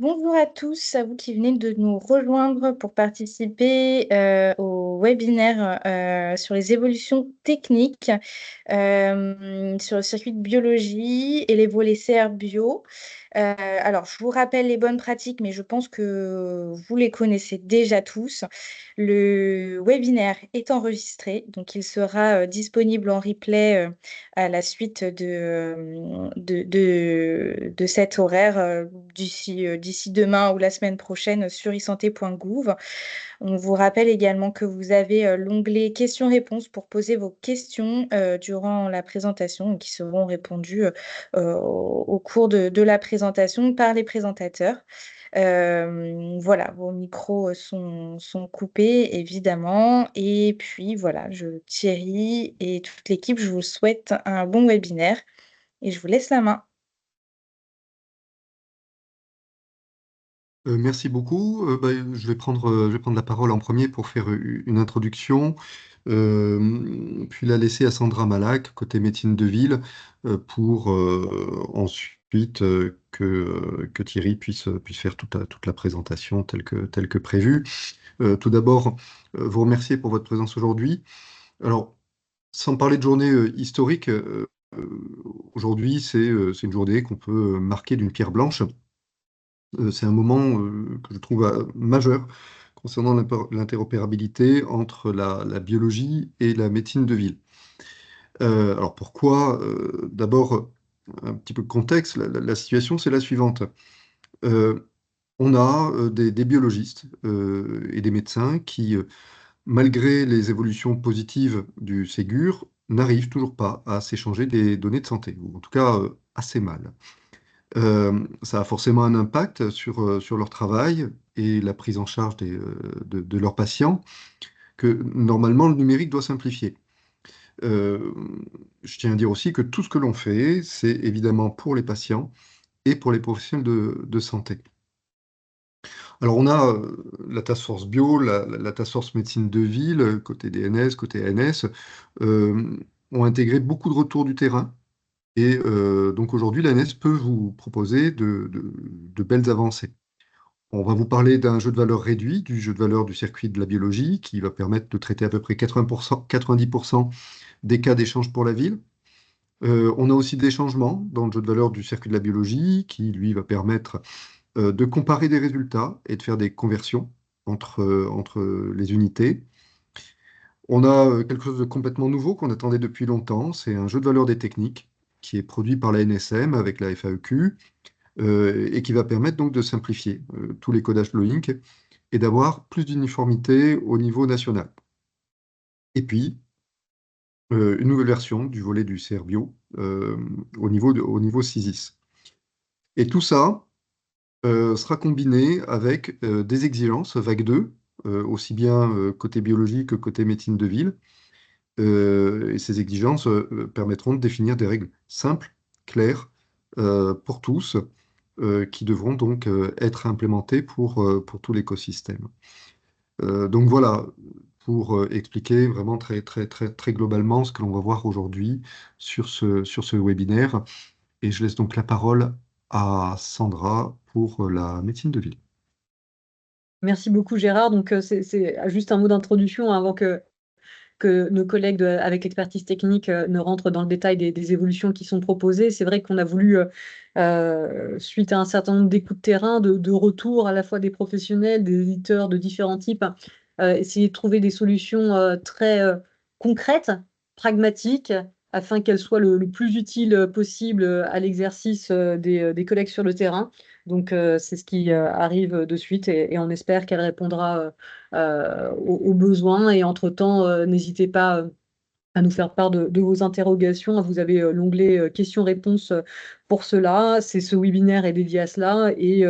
Bonjour à tous, à vous qui venez de nous rejoindre pour participer au webinaire sur les évolutions techniques sur le circuit de biologie et les volets CR Bio. Alors, je vous rappelle les bonnes pratiques, mais je pense que vous les connaissez déjà tous. Le webinaire est enregistré, donc il sera disponible en replay à la suite de cet horaire d'ici demain ou la semaine prochaine sur isanté.gouv. On vous rappelle également que vous avez l'onglet questions-réponses pour poser vos questions durant la présentation, qui seront répondues au cours de la présentation par les présentateurs. Voilà, vos micros sont coupés, évidemment. Et puis voilà, Thierry et toute l'équipe, je vous souhaite un bon webinaire et je vous laisse la main. Merci beaucoup. Je vais prendre la parole en premier pour faire une introduction, puis la laisser à Sandra Malak, côté médecine de ville, pour ensuite que Thierry puisse faire toute la présentation telle que prévue. Tout d'abord, vous remercier pour votre présence aujourd'hui. Alors, sans parler de journée historique, aujourd'hui, c'est une journée qu'on peut marquer d'une pierre blanche. C'est un moment que je trouve majeur concernant l'interopérabilité entre la biologie et la médecine de ville. Alors pourquoi? D'abord, un petit peu de contexte. La situation, c'est la suivante. Euh, on a des biologistes et des médecins qui, malgré les évolutions positives du Ségur, n'arrivent toujours pas à s'échanger des données de santé, ou en tout cas assez mal. Ça a forcément un impact sur leur travail et la prise en charge de leurs patients que normalement le numérique doit simplifier. Euh, je tiens à dire aussi que tout ce que l'on fait, c'est évidemment pour les patients et pour les professionnels de santé. Alors on a la task force bio, la task force médecine de ville, côté DNS, côté ANS, euh, ont intégré beaucoup de retours du terrain. Et donc aujourd'hui, l'ANS peut vous proposer de belles avancées. On va vous parler d'un jeu de valeur réduit, du jeu de valeur du circuit de la biologie, qui va permettre de traiter à peu près 80%, 90% des cas d'échange pour la ville. On a aussi des changements dans le jeu de valeur du circuit de la biologie, qui lui va permettre de comparer des résultats et de faire des conversions entre les unités. On a quelque chose de complètement nouveau qu'on attendait depuis longtemps, c'est un jeu de valeur des techniques qui est produit par la NSM avec la FAEQ et qui va permettre donc de simplifier tous les codages Loink et d'avoir plus d'uniformité au niveau national. Et puis, une nouvelle version du volet du CRBio au niveau CISIS. Et tout ça sera combiné avec des exigences vague 2, aussi bien côté biologie que côté médecine de ville. Et ces exigences permettront de définir des règles simples, claires, pour tous, qui devront donc être implémentées pour tout l'écosystème. Donc voilà, pour expliquer vraiment très globalement ce que l'on va voir aujourd'hui sur ce webinaire. Et je laisse donc la parole à Sandra pour la médecine de ville. Merci beaucoup Gérard. Donc c'est juste un mot d'introduction avant que nos collègues avec l'expertise technique ne rentrent dans le détail des évolutions qui sont proposées. C'est vrai qu'on a voulu, suite à un certain nombre d'écoutes de terrain, de retours à la fois des professionnels, des éditeurs de différents types, essayer de trouver des solutions très concrètes, pragmatiques, afin qu'elles soient le plus utiles possible à l'exercice des collègues sur le terrain. Donc, c'est ce qui arrive de suite et on espère qu'elle répondra aux besoins. Et entre-temps, n'hésitez pas à nous faire part de vos interrogations. Vous avez l'onglet questions-réponses pour cela. C'est ce webinaire est dédié à cela et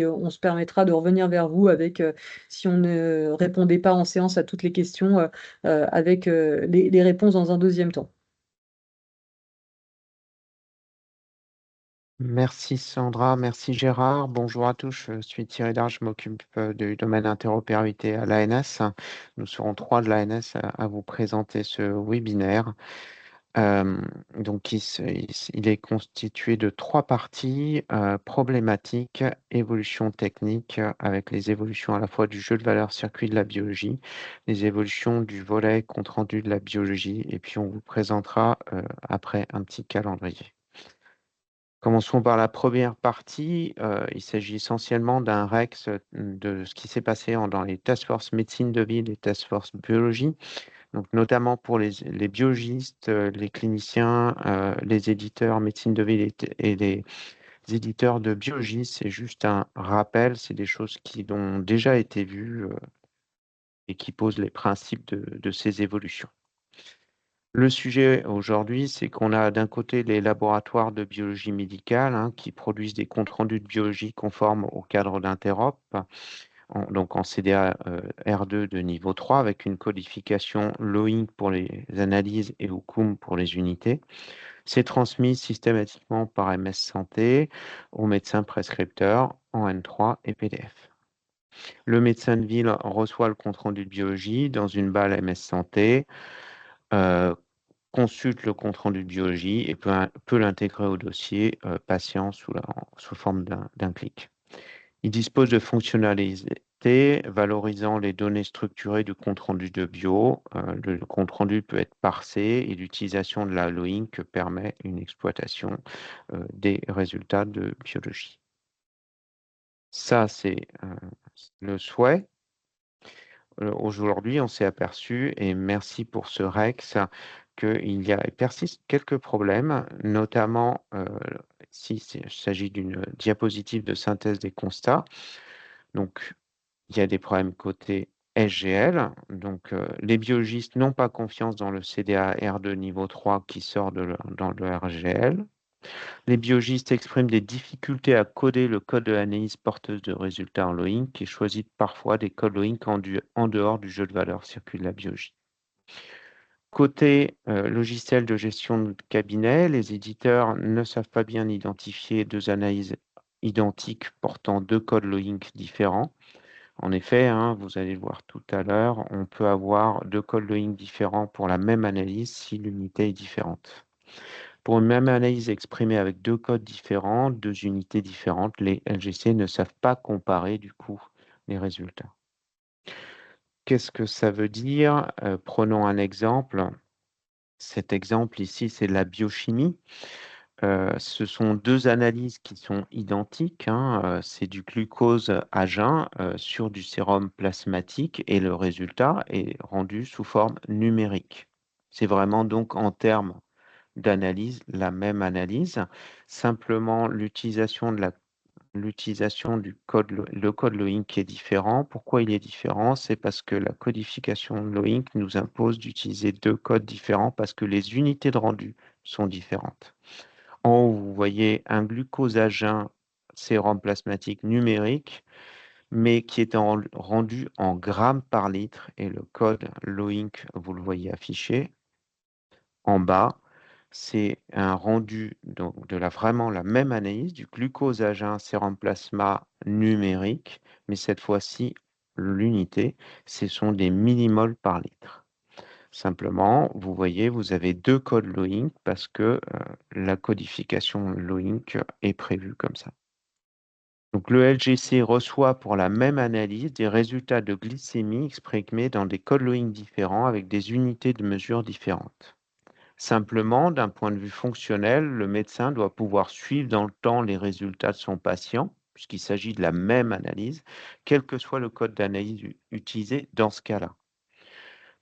on se permettra de revenir vers vous avec, si on ne répondait pas en séance à toutes les questions, avec les réponses dans un deuxième temps. Merci Sandra, merci Gérard. Bonjour à tous, je suis Thierry Dard, je m'occupe du domaine interopérabilité à l'ANS. Nous serons trois de l'ANS à vous présenter ce webinaire. Donc, il est constitué de 3 parties, problématiques, évolution technique, avec les évolutions à la fois du jeu de valeur circuit de la biologie, les évolutions du volet compte rendu de la biologie, et puis on vous présentera après un petit calendrier. Commençons par la première partie. Il s'agit essentiellement d'un REX de ce qui s'est passé dans les task force médecine de ville et task force biologie. Donc, notamment pour les biologistes, les cliniciens, les éditeurs médecine de ville et les éditeurs de biologie, c'est juste un rappel, c'est des choses qui ont déjà été vues et qui posent les principes de ces évolutions. Le sujet aujourd'hui, c'est qu'on a d'un côté les laboratoires de biologie médicale qui produisent des comptes rendus de biologie conformes au cadre d'Interop, donc en CDA R2 de niveau 3 avec une codification LOINC pour les analyses et OUCUM pour les unités. C'est transmis systématiquement par MS Santé aux médecins prescripteurs en N3 et PDF. Le médecin de ville reçoit le compte rendu de biologie dans une balle MS Santé, consulte le compte rendu de biologie et peut l'intégrer au dossier patient sous forme d'un clic. Il dispose de fonctionnalités valorisant les données structurées du compte rendu de bio. Le compte rendu peut être parsé et l'utilisation de la LOINC permet une exploitation des résultats de biologie. Ça, c'est le souhait. Aujourd'hui, on s'est aperçu, et merci pour ce REX, qu'il persiste quelques problèmes, notamment s'il s'agit d'une diapositive de synthèse des constats. Donc, il y a des problèmes côté SGL. Donc, les biologistes n'ont pas confiance dans le CDA R2 niveau 3 qui sort dans le RGL. Les biologistes expriment des difficultés à coder le code de l'analyse porteuse de résultats en LOINC et choisissent parfois des codes LOINC en dehors du jeu de valeur circuit de la biologie. Côté logiciel de gestion de cabinet, les éditeurs ne savent pas bien identifier 2 analyses identiques portant 2 codes LOINC différents. En effet, vous allez le voir tout à l'heure, on peut avoir 2 codes LOINC différents pour la même analyse si l'unité est différente. Pour une même analyse exprimée avec 2 codes différents, 2 unités différentes, les LGC ne savent pas comparer du coup les résultats. Qu'est-ce que ça veut dire? Prenons un exemple. Cet exemple ici, c'est de la biochimie. Ce sont 2 analyses qui sont identiques. C'est du glucose à jeun sur du sérum plasmatique et le résultat est rendu sous forme numérique. C'est vraiment donc en termes d'analyse, la même analyse. Simplement, l'utilisation du code, le code LOINC est différent. Pourquoi il est différent? C'est parce que la codification LOINC nous impose d'utiliser 2 codes différents parce que les unités de rendu sont différentes. En haut, vous voyez un glucose à jeun sérum plasmatique numérique, mais qui est rendu en grammes par litre, et le code LOINC, vous le voyez affiché. En bas, c'est un rendu donc, de vraiment la même analyse du glucose à jeun sérum plasma numérique, mais cette fois-ci, l'unité, ce sont des millimoles par litre. Simplement, vous voyez, vous avez 2 codes LOINC parce que la codification LOINC est prévue comme ça. Donc, le LGC reçoit pour la même analyse des résultats de glycémie exprimés dans des codes LOINC différents avec des unités de mesure différentes. Simplement, d'un point de vue fonctionnel, le médecin doit pouvoir suivre dans le temps les résultats de son patient, puisqu'il s'agit de la même analyse, quel que soit le code d'analyse utilisé dans ce cas-là.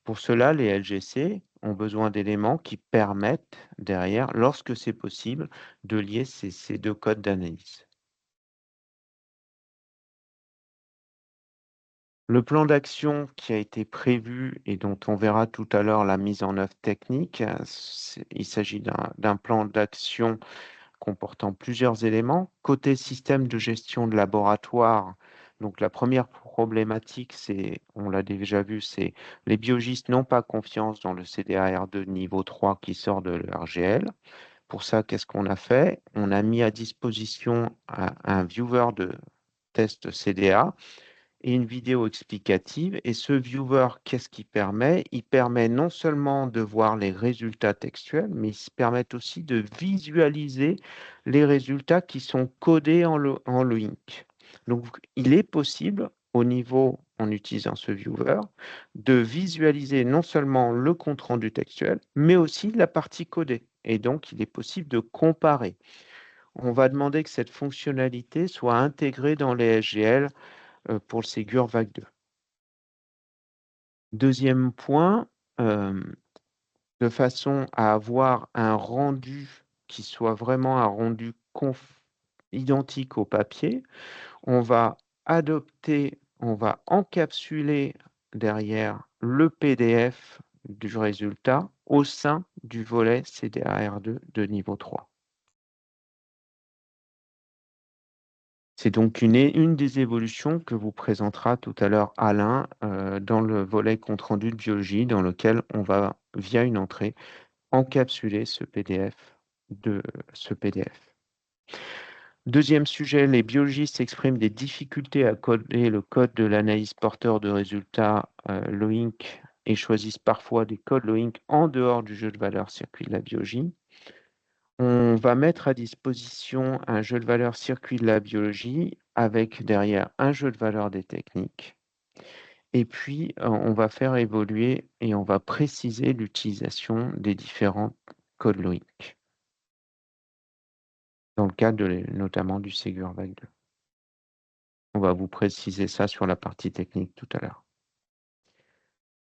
Pour cela, les LGC ont besoin d'éléments qui permettent derrière, lorsque c'est possible, de lier ces 2 codes d'analyse. Le plan d'action qui a été prévu et dont on verra tout à l'heure la mise en œuvre technique, il s'agit d'un plan d'action comportant plusieurs éléments. Côté système de gestion de laboratoire, donc la première problématique, on l'a déjà vu, c'est les biologistes n'ont pas confiance dans le CDA-R2 niveau 3 qui sort de l'RGL. Pour ça, qu'est-ce qu'on a fait? On a mis à disposition un viewer de test CDA et une vidéo explicative. Et ce viewer, qu'est-ce qu'il permet? Il permet non seulement de voir les résultats textuels, mais il permet aussi de visualiser les résultats qui sont codés en LOINC. Donc, il est possible, au niveau, en utilisant ce viewer, de visualiser non seulement le compte-rendu textuel, mais aussi la partie codée. Et donc, il est possible de comparer. On va demander que cette fonctionnalité soit intégrée dans les SGL pour le Ségur Vague 2. Deuxième point, de façon à avoir un rendu qui soit vraiment un rendu identique au papier, on va encapsuler derrière le PDF du résultat au sein du volet CDAR2 de niveau 3. C'est donc une des évolutions que vous présentera tout à l'heure Alain dans le volet compte-rendu de biologie, dans lequel on va, via une entrée, encapsuler ce PDF. Deuxième sujet, les biologistes expriment des difficultés à coder le code de l'analyse porteur de résultats LOINC et choisissent parfois des codes LOINC en dehors du jeu de valeur circuit de la biologie. On va mettre à disposition un jeu de valeur circuit de la biologie avec derrière un jeu de valeur des techniques. Et puis, on va faire évoluer et on va préciser l'utilisation des différents codes LOINC, dans le cadre notamment du Ségur Vague 2. On va vous préciser ça sur la partie technique tout à l'heure.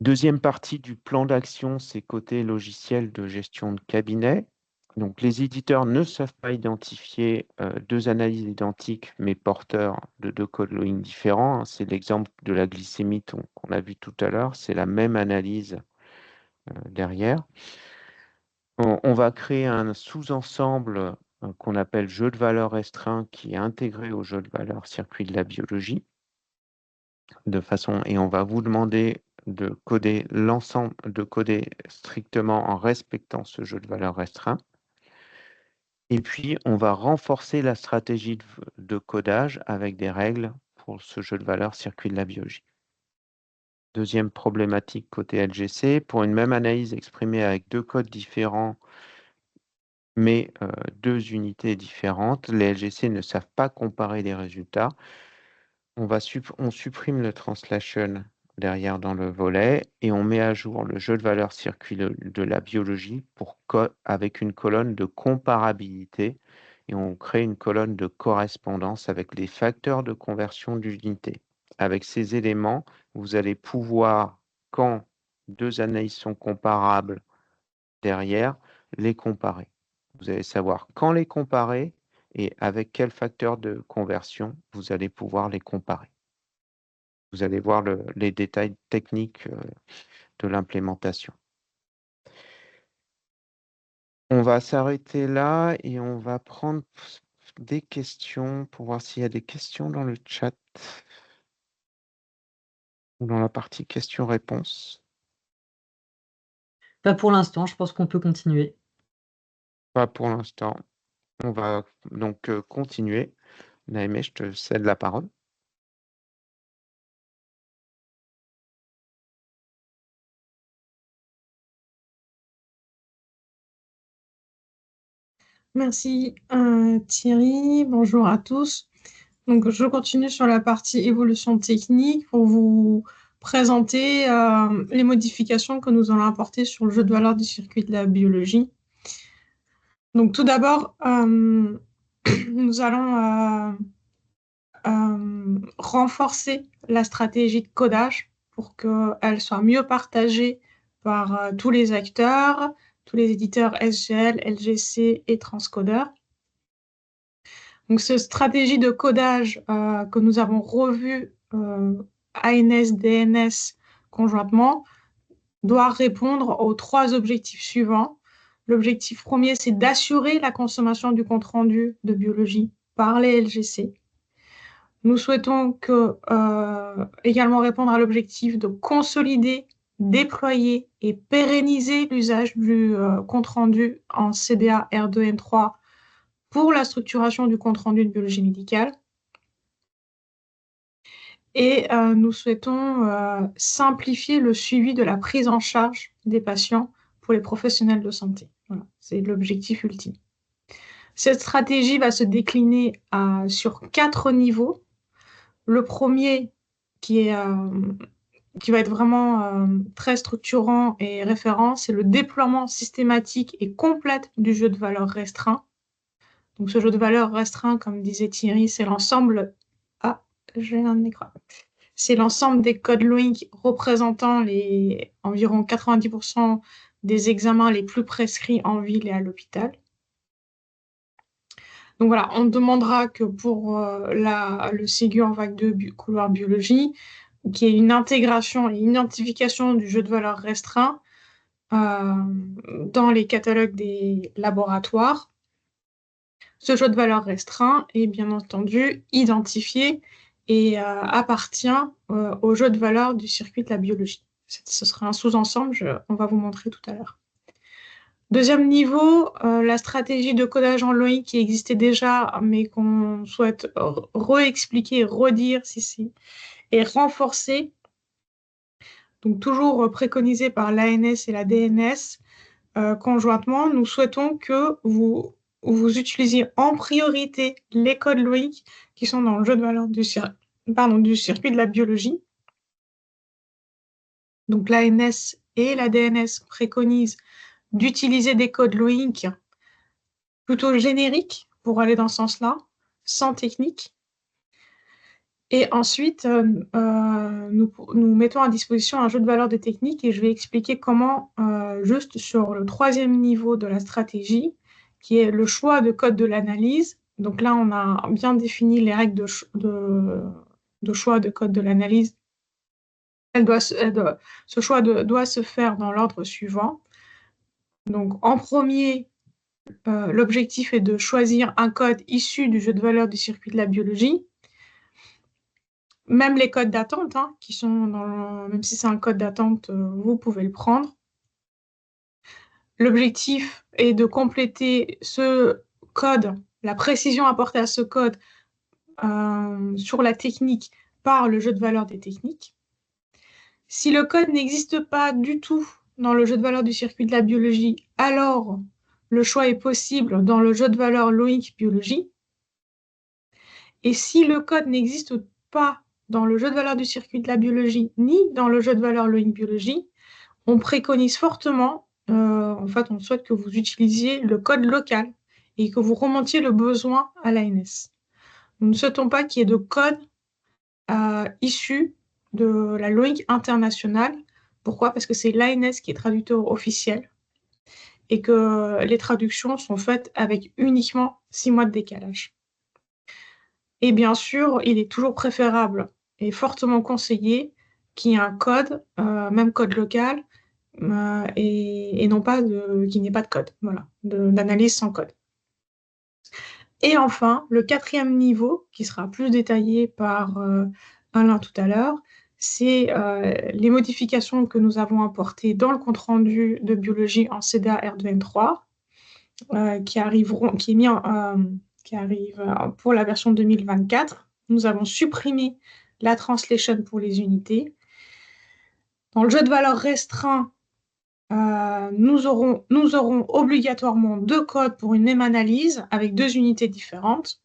Deuxième partie du plan d'action, c'est côté logiciel de gestion de cabinet. Donc, les éditeurs ne savent pas identifier deux analyses identiques, mais porteurs de deux codes LOINC différents. C'est l'exemple de la glycémie qu'on a vu tout à l'heure. C'est la même analyse derrière. On va créer un sous-ensemble qu'on appelle jeu de valeur restreint qui est intégré au jeu de valeur circuit de la biologie. Et on va vous demander de coder l'ensemble, de coder strictement en respectant ce jeu de valeur restreint. Et puis, on va renforcer la stratégie de codage avec des règles pour ce jeu de valeur circuit de la biologie. Deuxième problématique côté LGC, pour une même analyse exprimée avec deux codes différents, mais deux unités différentes, les LGC ne savent pas comparer les résultats. On supprime le translation derrière dans le volet et on met à jour le jeu de valeur circuit de la biologie avec une colonne de comparabilité et on crée une colonne de correspondance avec les facteurs de conversion d'unité. Avec ces éléments, vous allez pouvoir, quand deux analyses sont comparables derrière, les comparer. Vous allez savoir quand les comparer et avec quel facteur de conversion vous allez pouvoir les comparer. Vous allez voir les détails techniques de l'implémentation. On va s'arrêter là et on va prendre des questions pour voir s'il y a des questions dans le chat ou dans la partie questions-réponses. Pas pour l'instant, je pense qu'on peut continuer. Pas pour l'instant. On va donc continuer. Naïmé, je te cède la parole. Merci Thierry, bonjour à tous. Donc, je continue sur la partie évolution technique pour vous présenter les modifications que nous allons apporter sur le jeu de valeur du circuit de la biologie. Donc, tout d'abord, nous allons renforcer la stratégie de codage pour qu'elle soit mieux partagée par tous les acteurs, tous les éditeurs SGL, LGC et transcodeurs. Donc, cette stratégie de codage que nous avons revue ANS, DNS conjointement doit répondre aux trois objectifs suivants. L'objectif premier, c'est d'assurer la consommation du compte-rendu de biologie par les LGC. Nous souhaitons également répondre à l'objectif de consolider, déployer et pérenniser l'usage du compte-rendu en CDA R2N3 pour la structuration du compte-rendu de biologie médicale. Et nous souhaitons simplifier le suivi de la prise en charge des patients pour les professionnels de santé. Voilà, c'est l'objectif ultime. Cette stratégie va se décliner sur 4 niveaux. Le premier, qui va être vraiment très structurant et référent, c'est le déploiement systématique et complet du jeu de valeur restreint. Donc ce jeu de valeur restreint, comme disait Thierry, c'est l'ensemble... Ah, j'ai un écran. C'est l'ensemble des codes LOINC représentant les environ 90% des examens les plus prescrits en ville et à l'hôpital. Donc voilà, on demandera que pour le Ségur vague 2 couloir biologie, qu'il y ait une intégration et une identification du jeu de valeur restreint dans les catalogues des laboratoires. Ce jeu de valeur restreint est bien entendu identifié et appartient au jeu de valeur du circuit de la biologie. Ce sera un sous-ensemble, on va vous montrer tout à l'heure. Deuxième niveau, la stratégie de codage en LOINC qui existait déjà, mais qu'on souhaite réexpliquer, redire et renforcer. Donc toujours préconisé par l'ANS et la DNS conjointement, nous souhaitons que vous utilisiez en priorité les codes LOINC qui sont dans le jeu de valeur du circuit de la biologie. Donc l'ANS et la DNS préconisent d'utiliser des codes LOINC plutôt génériques pour aller dans ce sens-là, sans technique. Et ensuite, nous mettons à disposition un jeu de valeur des techniques et je vais expliquer comment, juste sur le 3e niveau de la stratégie, qui est le choix de code de l'analyse. Donc là, on a bien défini les règles de choix de code de l'analyse. Ce choix doit se faire dans l'ordre suivant. Donc, en premier, l'objectif est de choisir un code issu du jeu de valeur du circuit de la biologie. Même les codes d'attente, qui sont même si c'est un code d'attente, vous pouvez le prendre. L'objectif est de compléter ce code, la précision apportée à ce code sur la technique par le jeu de valeur des techniques. Si le code n'existe pas du tout dans le jeu de valeur du circuit de la biologie, alors le choix est possible dans le jeu de valeur LOINC biologie. Et si le code n'existe pas dans le jeu de valeur du circuit de la biologie, ni dans le jeu de valeur LOINC biologie, on préconise fortement, on souhaite que vous utilisiez le code local et que vous remontiez le besoin à l'ANS. Nous ne souhaitons pas qu'il y ait de code issu de la LOINC internationale. Pourquoi? Parce que c'est l'ANS qui est traducteur officiel et que les traductions sont faites avec uniquement 6 mois de décalage. Et bien sûr, il est toujours préférable et fortement conseillé qu'il y ait un code, même code local, et non pas qu'il n'y ait pas de code, voilà, d'analyse sans code. Et enfin, le 4e niveau, qui sera plus détaillé par Alain tout à l'heure, c'est les modifications que nous avons apportées dans le compte-rendu de biologie en CEDA R2N3, qui arrive pour la version 2024. Nous avons supprimé la translation pour les unités. Dans le jeu de valeur restreint, nous aurons obligatoirement 2 codes pour une même analyse avec 2 unités différentes.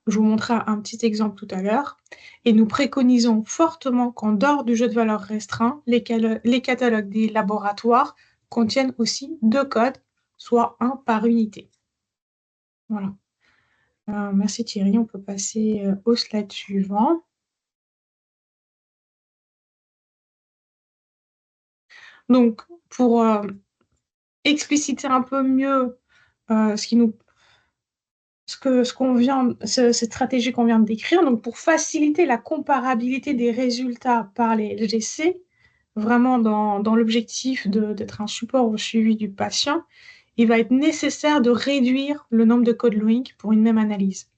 Je vous montrerai un petit exemple tout à l'heure. Et nous préconisons fortement qu'en dehors du jeu de valeur restreint, les catalogues des laboratoires contiennent aussi 2 codes, soit 1 par unité. Voilà. Merci Thierry, on peut passer au slide suivant. Donc, pour expliciter un peu mieux cette stratégie qu'on vient de décrire, donc pour faciliter la comparabilité des résultats par les LGC, vraiment dans l'objectif d'être un support au suivi du patient, il va être nécessaire de réduire le nombre de codes LOINC pour une même analyse.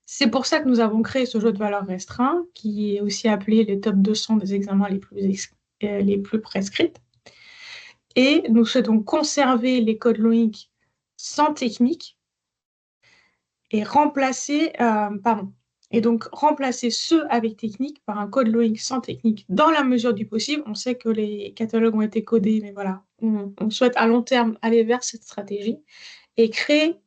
C'est pour ça que nous avons créé ce jeu de valeur restreint, qui est aussi appelé les top 200 des examens les plus prescrits. Et nous souhaitons conserver les codes LOINC sans technique et et donc remplacer ceux avec technique par un code Loic sans technique dans la mesure du possible. On sait que les catalogues ont été codés, mais voilà, on souhaite à long terme aller vers cette stratégie et créer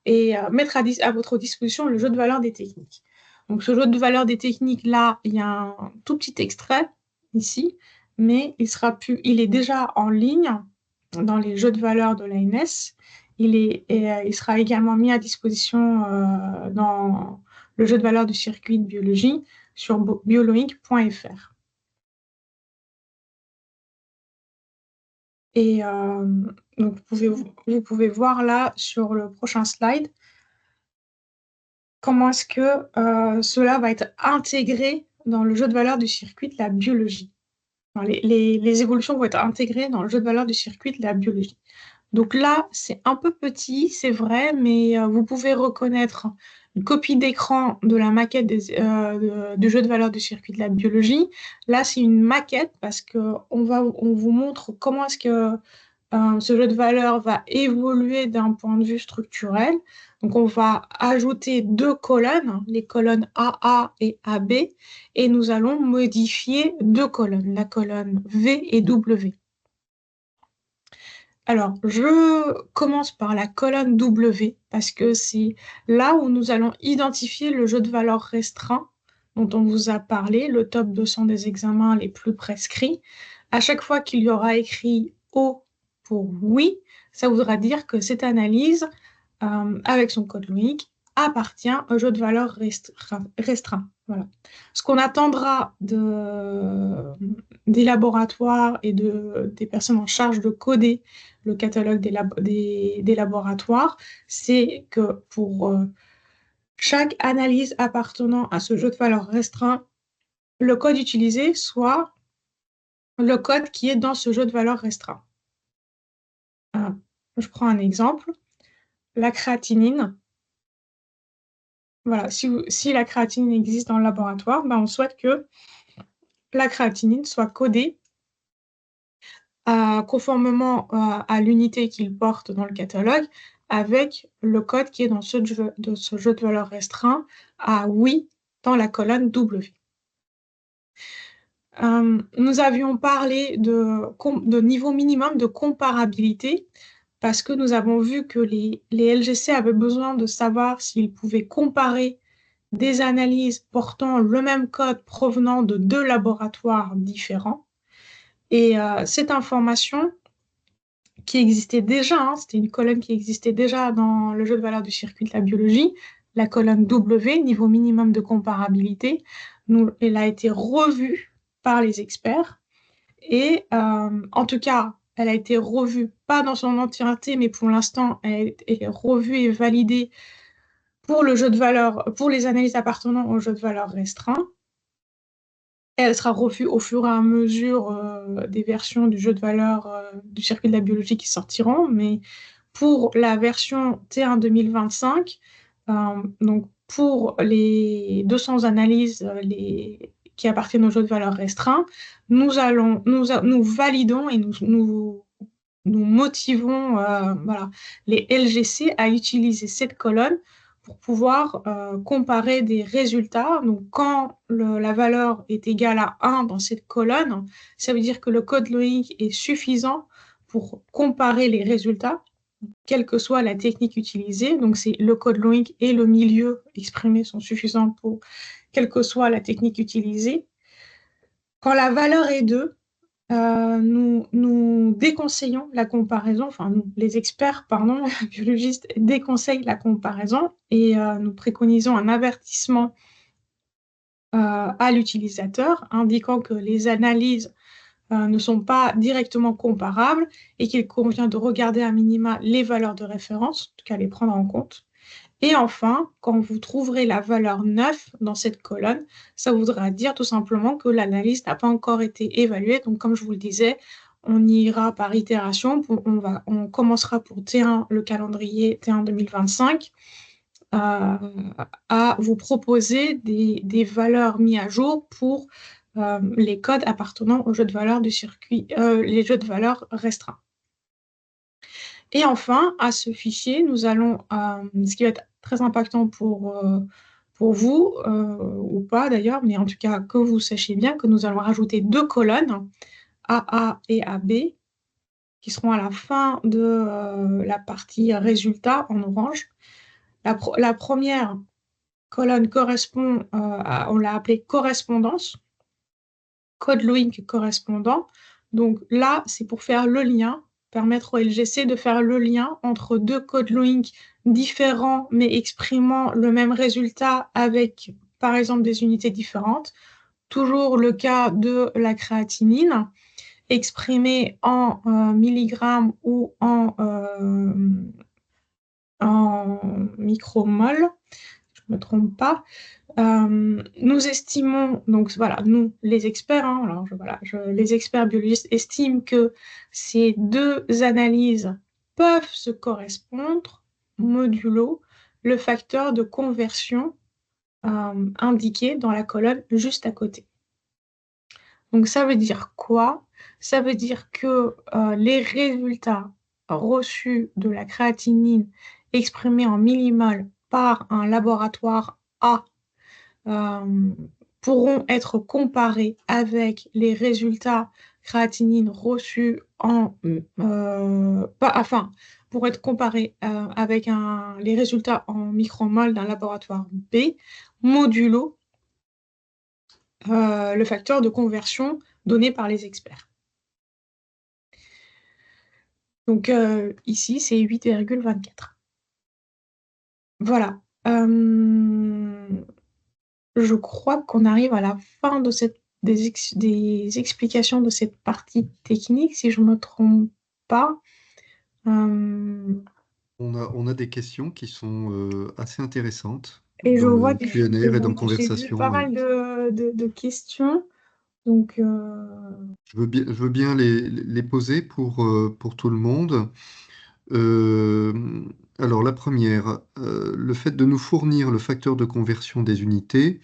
et mettre à votre disposition le jeu de valeur des techniques. Donc ce jeu de valeur des techniques, là, il y a un tout petit extrait ici, mais il est déjà en ligne dans les jeux de valeur de l'ANS. Il sera également mis à disposition dans le jeu de valeur du circuit de biologie sur biologique.fr. Et donc vous pouvez voir là sur le prochain slide comment est-ce que cela va être intégré dans le jeu de valeur du circuit de la biologie. Enfin, les évolutions vont être intégrées dans le jeu de valeur du circuit de la biologie. Donc là, c'est un peu petit, c'est vrai, mais vous pouvez reconnaître une copie d'écran de la maquette du jeu de valeur du circuit de la biologie. Là, c'est une maquette parce qu'on vous montre comment est-ce que ce jeu de valeur va évoluer d'un point de vue structurel. Donc, on va ajouter 2 colonnes, les colonnes AA et AB, et nous allons modifier 2 colonnes, la colonne V et W. Alors, je commence par la colonne W parce que c'est là où nous allons identifier le jeu de valeur restreint dont on vous a parlé, le top 200 des examens les plus prescrits. À chaque fois qu'il y aura écrit O pour oui, ça voudra dire que cette analyse, avec son code Loic, appartient au jeu de valeur restreint. Voilà. Ce qu'on attendra des laboratoires et des personnes en charge de coder le catalogue des laboratoires, c'est que pour chaque analyse appartenant à ce jeu de valeur restreint, le code utilisé soit le code qui est dans ce jeu de valeur restreint. Je prends un exemple. La créatinine. Voilà, si la créatinine existe dans le laboratoire, on souhaite que la créatinine soit codée conformément à l'unité qu'il porte dans le catalogue avec le code qui est dans ce jeu de valeur restreint à oui dans la colonne W. Nous avions parlé de niveau minimum de comparabilité parce que nous avons vu que les LGC avaient besoin de savoir s'ils pouvaient comparer des analyses portant le même code provenant de 2 laboratoires différents. Et cette information qui existait déjà, c'était une colonne qui existait déjà dans le jeu de valeur du circuit de la biologie, la colonne W, niveau minimum de comparabilité, elle a été revue par les experts. Et en tout cas, elle a été revue, pas dans son entièreté, mais pour l'instant, elle est revue et validée pour le jeu de valeur, pour les analyses appartenant au jeu de valeur restreint. Elle sera revue au fur et à mesure des versions du jeu de valeur du circuit de la biologie qui sortiront, mais pour la version T1 2025, donc pour les 200 analyses qui appartiennent au jeu de valeur restreint, nous validons et nous motivons voilà, les LGC à utiliser cette colonne pour pouvoir comparer des résultats. Donc, quand la valeur est égale à 1 dans cette colonne, ça veut dire que le code Loic est suffisant pour comparer les résultats, quelle que soit la technique utilisée. Donc, c'est le code Loic et le milieu exprimé sont suffisants pour quelle que soit la technique utilisée. Quand la valeur est 2, nous déconseillons la comparaison, enfin les experts, pardon, biologistes déconseillent la comparaison et nous préconisons un avertissement à l'utilisateur indiquant que les analyses ne sont pas directement comparables et qu'il convient de regarder à minima les valeurs de référence, en tout cas les prendre en compte. Et enfin, quand vous trouverez la valeur 9 dans cette colonne, ça voudra dire tout simplement que l'analyse n'a pas encore été évaluée. Donc, comme je vous le disais, on ira par itération. On commencera pour T1, le calendrier T1 2025, à vous proposer des valeurs mises à jour pour les codes appartenant aux jeux de valeur du circuit, les jeux de valeur restreints. Et enfin, à ce fichier, nous allons, ce qui va être très impactant pour pour vous, ou pas d'ailleurs, mais en tout cas que vous sachiez bien que nous allons rajouter 2 colonnes, AA et AB, qui seront à la fin de la partie résultats en orange. La première colonne correspond, on l'a appelée correspondance, code link correspondant. Donc là, c'est pour faire le lien, permettre au LGC de faire le lien entre 2 codes link différents mais exprimant le même résultat avec, par exemple, des unités différentes. Toujours le cas de la créatinine, exprimée en milligrammes ou en micromoles, je ne me trompe pas. Nous estimons, donc voilà, nous, les experts, hein, alors les experts biologistes estiment que ces 2 analyses peuvent se correspondre modulo le facteur de conversion indiqué dans la colonne juste à côté. Donc ça veut dire quoi? Ça veut dire que les résultats reçus de la créatinine exprimés en millimoles par un laboratoire A pourront être comparés avec les résultats créatinine reçus pour être comparés avec les résultats en micromoles d'un laboratoire B, modulo le facteur de conversion donné par les experts. Donc ici, c'est 8,24. Voilà. Je crois qu'on arrive à la fin de des explications de cette partie technique, si je ne me trompe pas. On a des questions qui sont assez intéressantes Et je dans vois le Q&A et dans j'ai vu pas Conversation. mal de questions. Donc, Je veux bien les poser pour tout le monde. Euh, alors, la première, le fait de nous fournir le facteur de conversion des unités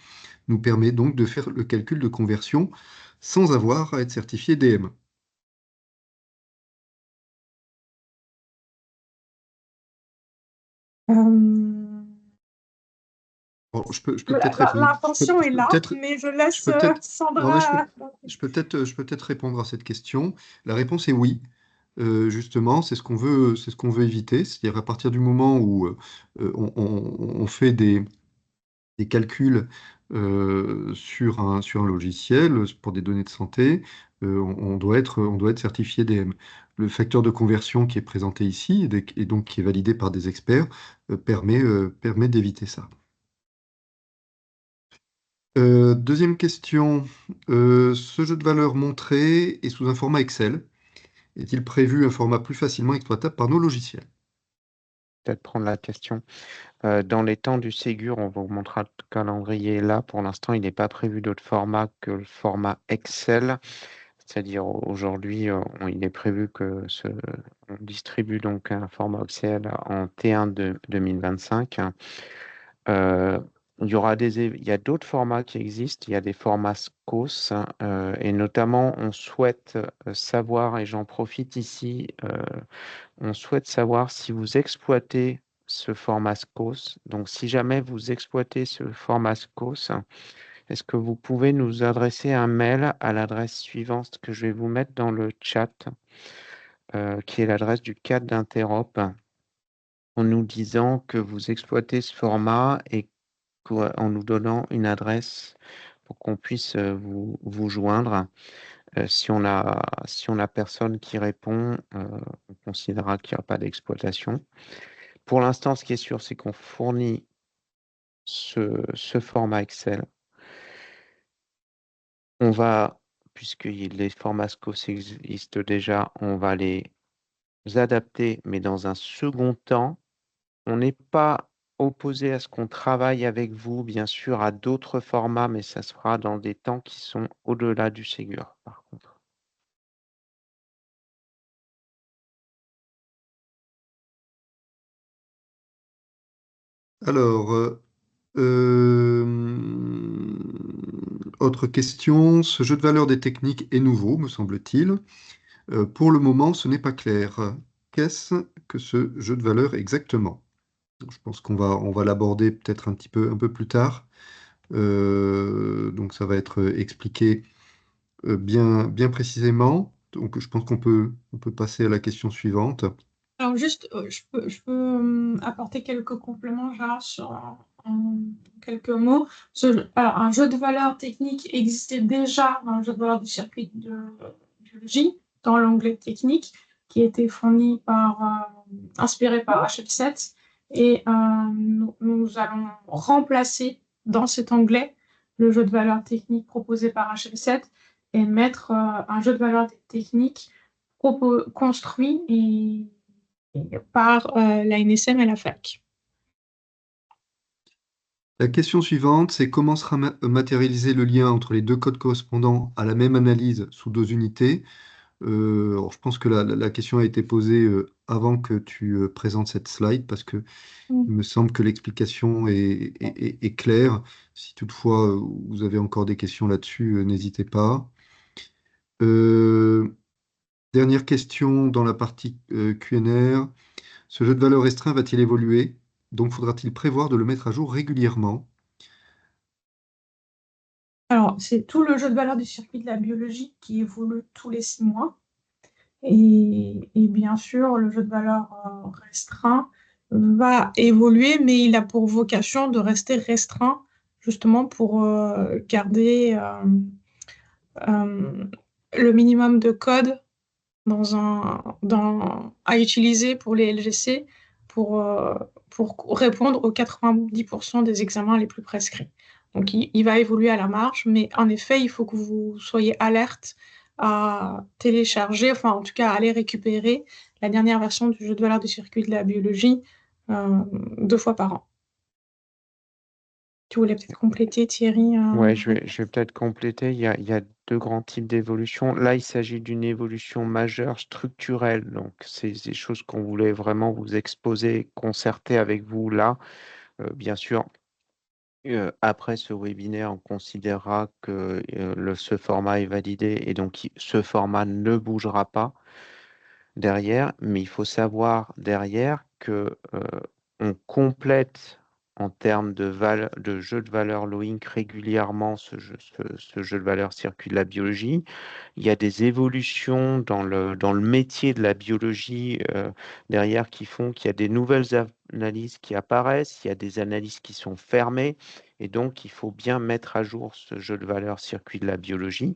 nous permet donc de faire le calcul de conversion sans avoir à être certifié DM. Bon, je peux peut-être répondre. l'intention est là, mais je laisse je peux peut-être, non, mais Sandra. je peux peut-être répondre à cette question. La réponse est oui. Justement, c'est ce qu'on veut éviter. C'est-à-dire à partir du moment où on fait des calculs sur un logiciel pour des données de santé, on doit être certifié DM. Le facteur de conversion qui est présenté ici et donc qui est validé par des experts permet d'éviter ça. Deuxième question. Ce jeu de valeur montré est sous un format Excel. Est-il prévu un format plus facilement exploitable par nos logiciels? Peut-être prendre la question. Dans les temps du Ségur, on vous montrera le calendrier là. Pour l'instant, il n'est pas prévu d'autre format que le format Excel. C'est-à-dire aujourd'hui, il est prévu on distribue donc un format Excel en T1 de 2025. Il y a d'autres formats qui existent. Il y a des formats SCOS et notamment, on souhaite savoir, et j'en profite ici, on souhaite savoir si vous exploitez ce format SCOS. Donc, si jamais vous exploitez ce format SCOS, est-ce que vous pouvez nous adresser un mail à l'adresse suivante que je vais vous mettre dans le chat, qui est l'adresse du cadre d'Interop, en nous disant que vous exploitez ce format et en nous donnant une adresse pour qu'on puisse vous joindre. Si on a personne qui répond, on considérera qu'il n'y aura pas d'exploitation. Pour l'instant, ce qui est sûr, c'est qu'on fournit ce format Excel. Puisque les formats SCOS existent déjà, on va les adapter, mais dans un second temps. On n'est pas opposé à ce qu'on travaille avec vous, bien sûr, à d'autres formats, mais ça se fera dans des temps qui sont au-delà du Ségur, par contre. Alors, autre question. Ce jeu de valeur des techniques est nouveau, me semble-t-il. Pour le moment, ce n'est pas clair. Qu'est-ce que ce jeu de valeur exactement? Je pense on va l'aborder peut-être un peu plus tard. Donc ça va être expliqué bien précisément. Donc je pense on peut passer à la question suivante. Alors juste, je peux apporter quelques compléments, Gérard, en quelques mots. Alors, un jeu de valeurs technique existait déjà dans le jeu de valeurs du circuit de biologie, dans l'onglet technique, qui était fourni inspiré par HL7. Et nous allons remplacer dans cet onglet le jeu de valeurs technique proposé par HL7 et mettre un jeu de valeurs technique construit par la NSM et la fac. La question suivante, c'est comment sera matérialisé le lien entre les deux codes correspondant à la même analyse sous deux unités? Alors, je pense que la question a été posée avant que tu présentes cette slide, parce que il me semble que l'explication est claire. Si toutefois vous avez encore des questions là-dessus, n'hésitez pas. Euh, Dernière question dans la partie Q&R. Ce jeu de valeur restreint va-t-il évoluer? Donc faudra-t-il prévoir de le mettre à jour régulièrement? Alors, c'est tout le jeu de valeurs du circuit de la biologie qui évolue tous les 6 mois. Et bien sûr, le jeu de valeurs restreint va évoluer, mais il a pour vocation de rester restreint, justement pour garder le minimum de code à utiliser pour les LGC pour, euh, pour répondre aux 90% des examens les plus prescrits. Donc, il va évoluer à la marge, mais en effet, il faut que vous soyez alerte à télécharger, enfin, en tout cas, à aller récupérer la dernière version du jeu de valeurs du circuit de la biologie 2 fois par an. Tu voulais peut-être compléter, Thierry? Ouais, je vais peut-être compléter. Il y a deux grands types d'évolution. Là, il s'agit d'une évolution majeure structurelle. Donc, c'est des choses qu'on voulait vraiment vous exposer, concerter avec vous là. Bien sûr, après ce webinaire, on considérera que ce format est validé et donc ce format ne bougera pas derrière. Mais il faut savoir derrière que on complète en termes de jeu de valeur Loïc régulièrement ce jeu de valeur circuit de la biologie. Il y a des évolutions dans le métier de la biologie derrière qui font qu'il y a des nouvelles analyses qui apparaissent, il y a des analyses qui sont fermées, et donc il faut bien mettre à jour ce jeu de valeur circuit de la biologie.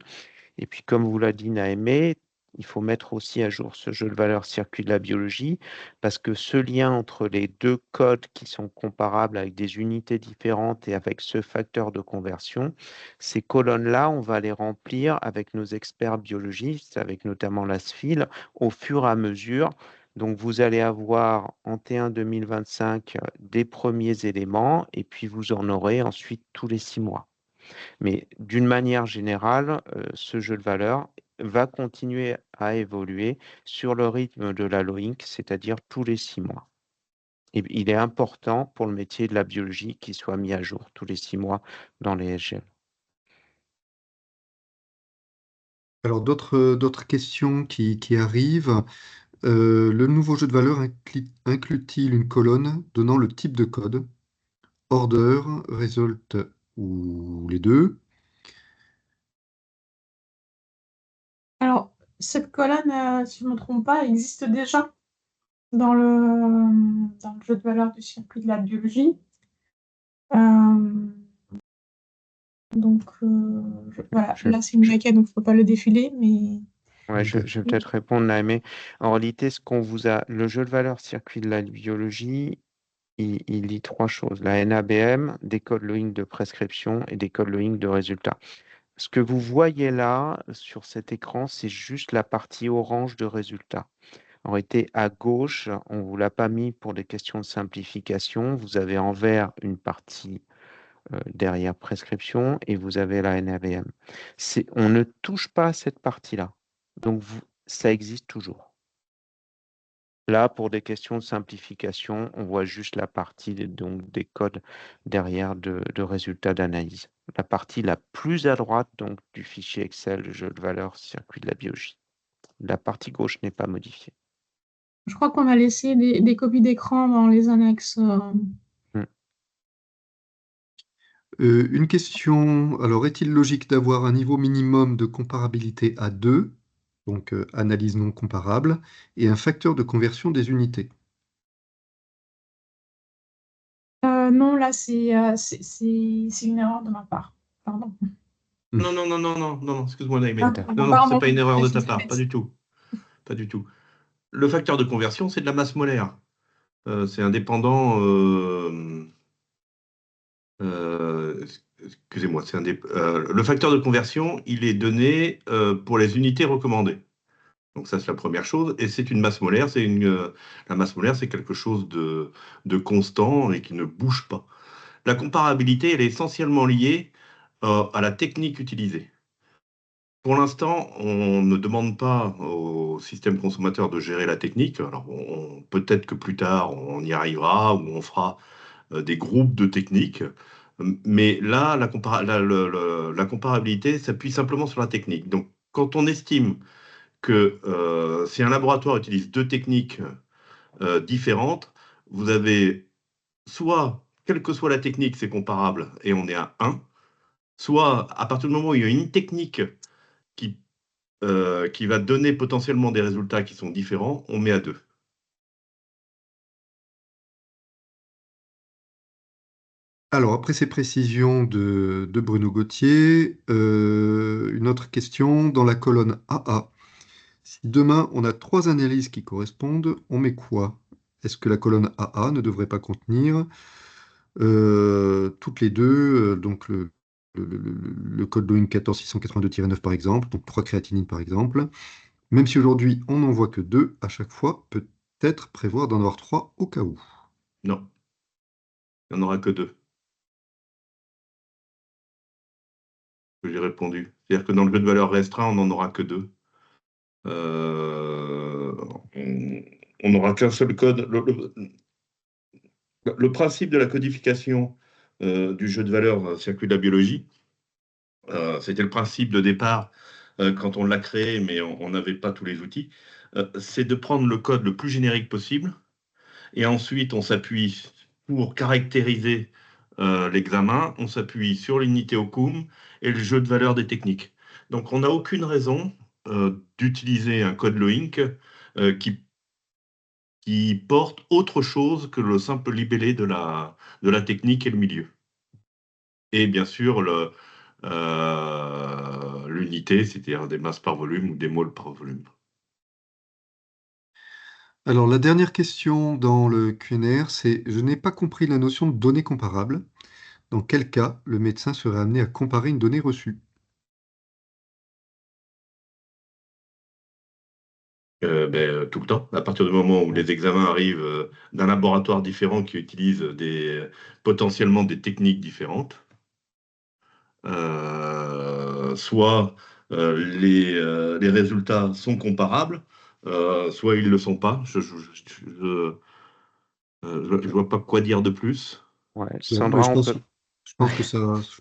Et puis, comme vous l'a dit Naëmé, il faut mettre aussi à jour ce jeu de valeur circuit de la biologie, parce que ce lien entre les deux codes qui sont comparables avec des unités différentes et avec ce facteur de conversion, ces colonnes-là, on va les remplir avec nos experts biologistes, avec notamment la SFIL, au fur et à mesure. Donc, vous allez avoir en T1 2025 des premiers éléments, et puis vous en aurez ensuite tous les 6 mois. Mais d'une manière générale, ce jeu de valeur va continuer à évoluer sur le rythme de la Loïc, c'est-à-dire tous les 6 mois. Et il est important pour le métier de la biologie qu'il soit mis à jour tous les 6 mois dans les SGL. Alors d'autres questions qui arrivent. Le nouveau jeu de valeur inclut-il une colonne donnant le type de code, order, result ou les deux? Alors, cette colonne, si je ne me trompe pas, existe déjà dans le jeu de valeurs du circuit de la biologie. Donc, voilà, là c'est une jaquette, donc il ne faut pas le défiler, mais... Ouais, je vais peut-être répondre, Naëmé. En réalité, le jeu de valeur circuit de la biologie, il lit trois choses. La NABM, des codes Loïc de prescription et des codes Loïc de résultat. Ce que vous voyez là sur cet écran, c'est juste la partie orange de résultat. En réalité, à gauche, on ne vous l'a pas mis pour des questions de simplification. Vous avez en vert une partie derrière prescription et vous avez la NABM. On ne touche pas à cette partie-là. Donc, ça existe toujours. Là, pour des questions de simplification, on voit juste la partie donc, des codes derrière de résultats d'analyse. La partie la plus à droite donc, du fichier Excel, jeu de valeur, circuit de la biologie. La partie gauche n'est pas modifiée. Je crois qu'on a laissé des copies d'écran dans les annexes. Hmm. Une question, alors est-il logique d'avoir un niveau minimum de comparabilité à 2, donc analyse non comparable, et un facteur de conversion des unités? Non, là, c'est une erreur de ma part. Pardon. Non, non, non, non, non, non, excuse-moi, Naïmé. Ah, Non, non, pardon, c'est pas une erreur de ta c'est part, pas du tout. Pas du tout. Le facteur de conversion, c'est de la masse molaire. C'est indépendant. Excusez-moi, le facteur de conversion, il est donné pour les unités recommandées. Donc ça, c'est la première chose. Et c'est une masse molaire. La masse molaire, c'est quelque chose de constant et qui ne bouge pas. La comparabilité, elle est essentiellement liée à la technique utilisée. Pour l'instant, on ne demande pas au système consommateur de gérer la technique. Alors, peut-être que plus tard, on y arrivera ou on fera des groupes de techniques. Mais là, la comparabilité s'appuie simplement sur la technique. Donc, quand on estime que si un laboratoire utilise deux techniques différentes, vous avez soit, quelle que soit la technique, c'est comparable et on est à 1, soit à partir du moment où il y a une technique qui qui va donner potentiellement des résultats qui sont différents, on met à 2. Alors, après ces précisions de Bruno Gauthier, une autre question dans la colonne AA. Si demain on a 3 analyses qui correspondent, on met quoi? Est-ce que la colonne AA ne devrait pas contenir toutes les deux, donc le code Lewin 14682-9 par exemple, donc 3 créatinines par exemple, même si aujourd'hui on n'en voit que 2 à chaque fois, peut-être prévoir d'en avoir 3 au cas où. Non, il n'y en aura que 2. Que j'ai répondu. C'est-à-dire que dans le jeu de valeur restreint, on n'en aura que 2. On n'aura qu'un seul code. Le principe de la codification du jeu de valeur circuit de la biologie, c'était le principe de départ quand on l'a créé, mais on n'avait pas tous les outils, c'est de prendre le code le plus générique possible, et ensuite on s'appuie pour caractériser l'examen, on s'appuie sur l'unité Occum et le jeu de valeur des techniques. Donc on n'a aucune raison d'utiliser un code LOINC qui porte autre chose que le simple libellé de la technique et le milieu. Et bien sûr, l'unité, c'est-à-dire des masses par volume ou des moles par volume. Alors, la dernière question dans le QNR, c'est: je n'ai pas compris la notion de données comparables. Dans quel cas le médecin serait amené à comparer une donnée reçue? Tout le temps, à partir du moment où les examens arrivent d'un laboratoire différent qui utilise potentiellement des techniques différentes, soit les résultats sont comparables, soit ils ne le sont pas. Je vois pas quoi dire de plus. Ouais, Ouais, Sandra, on peut. je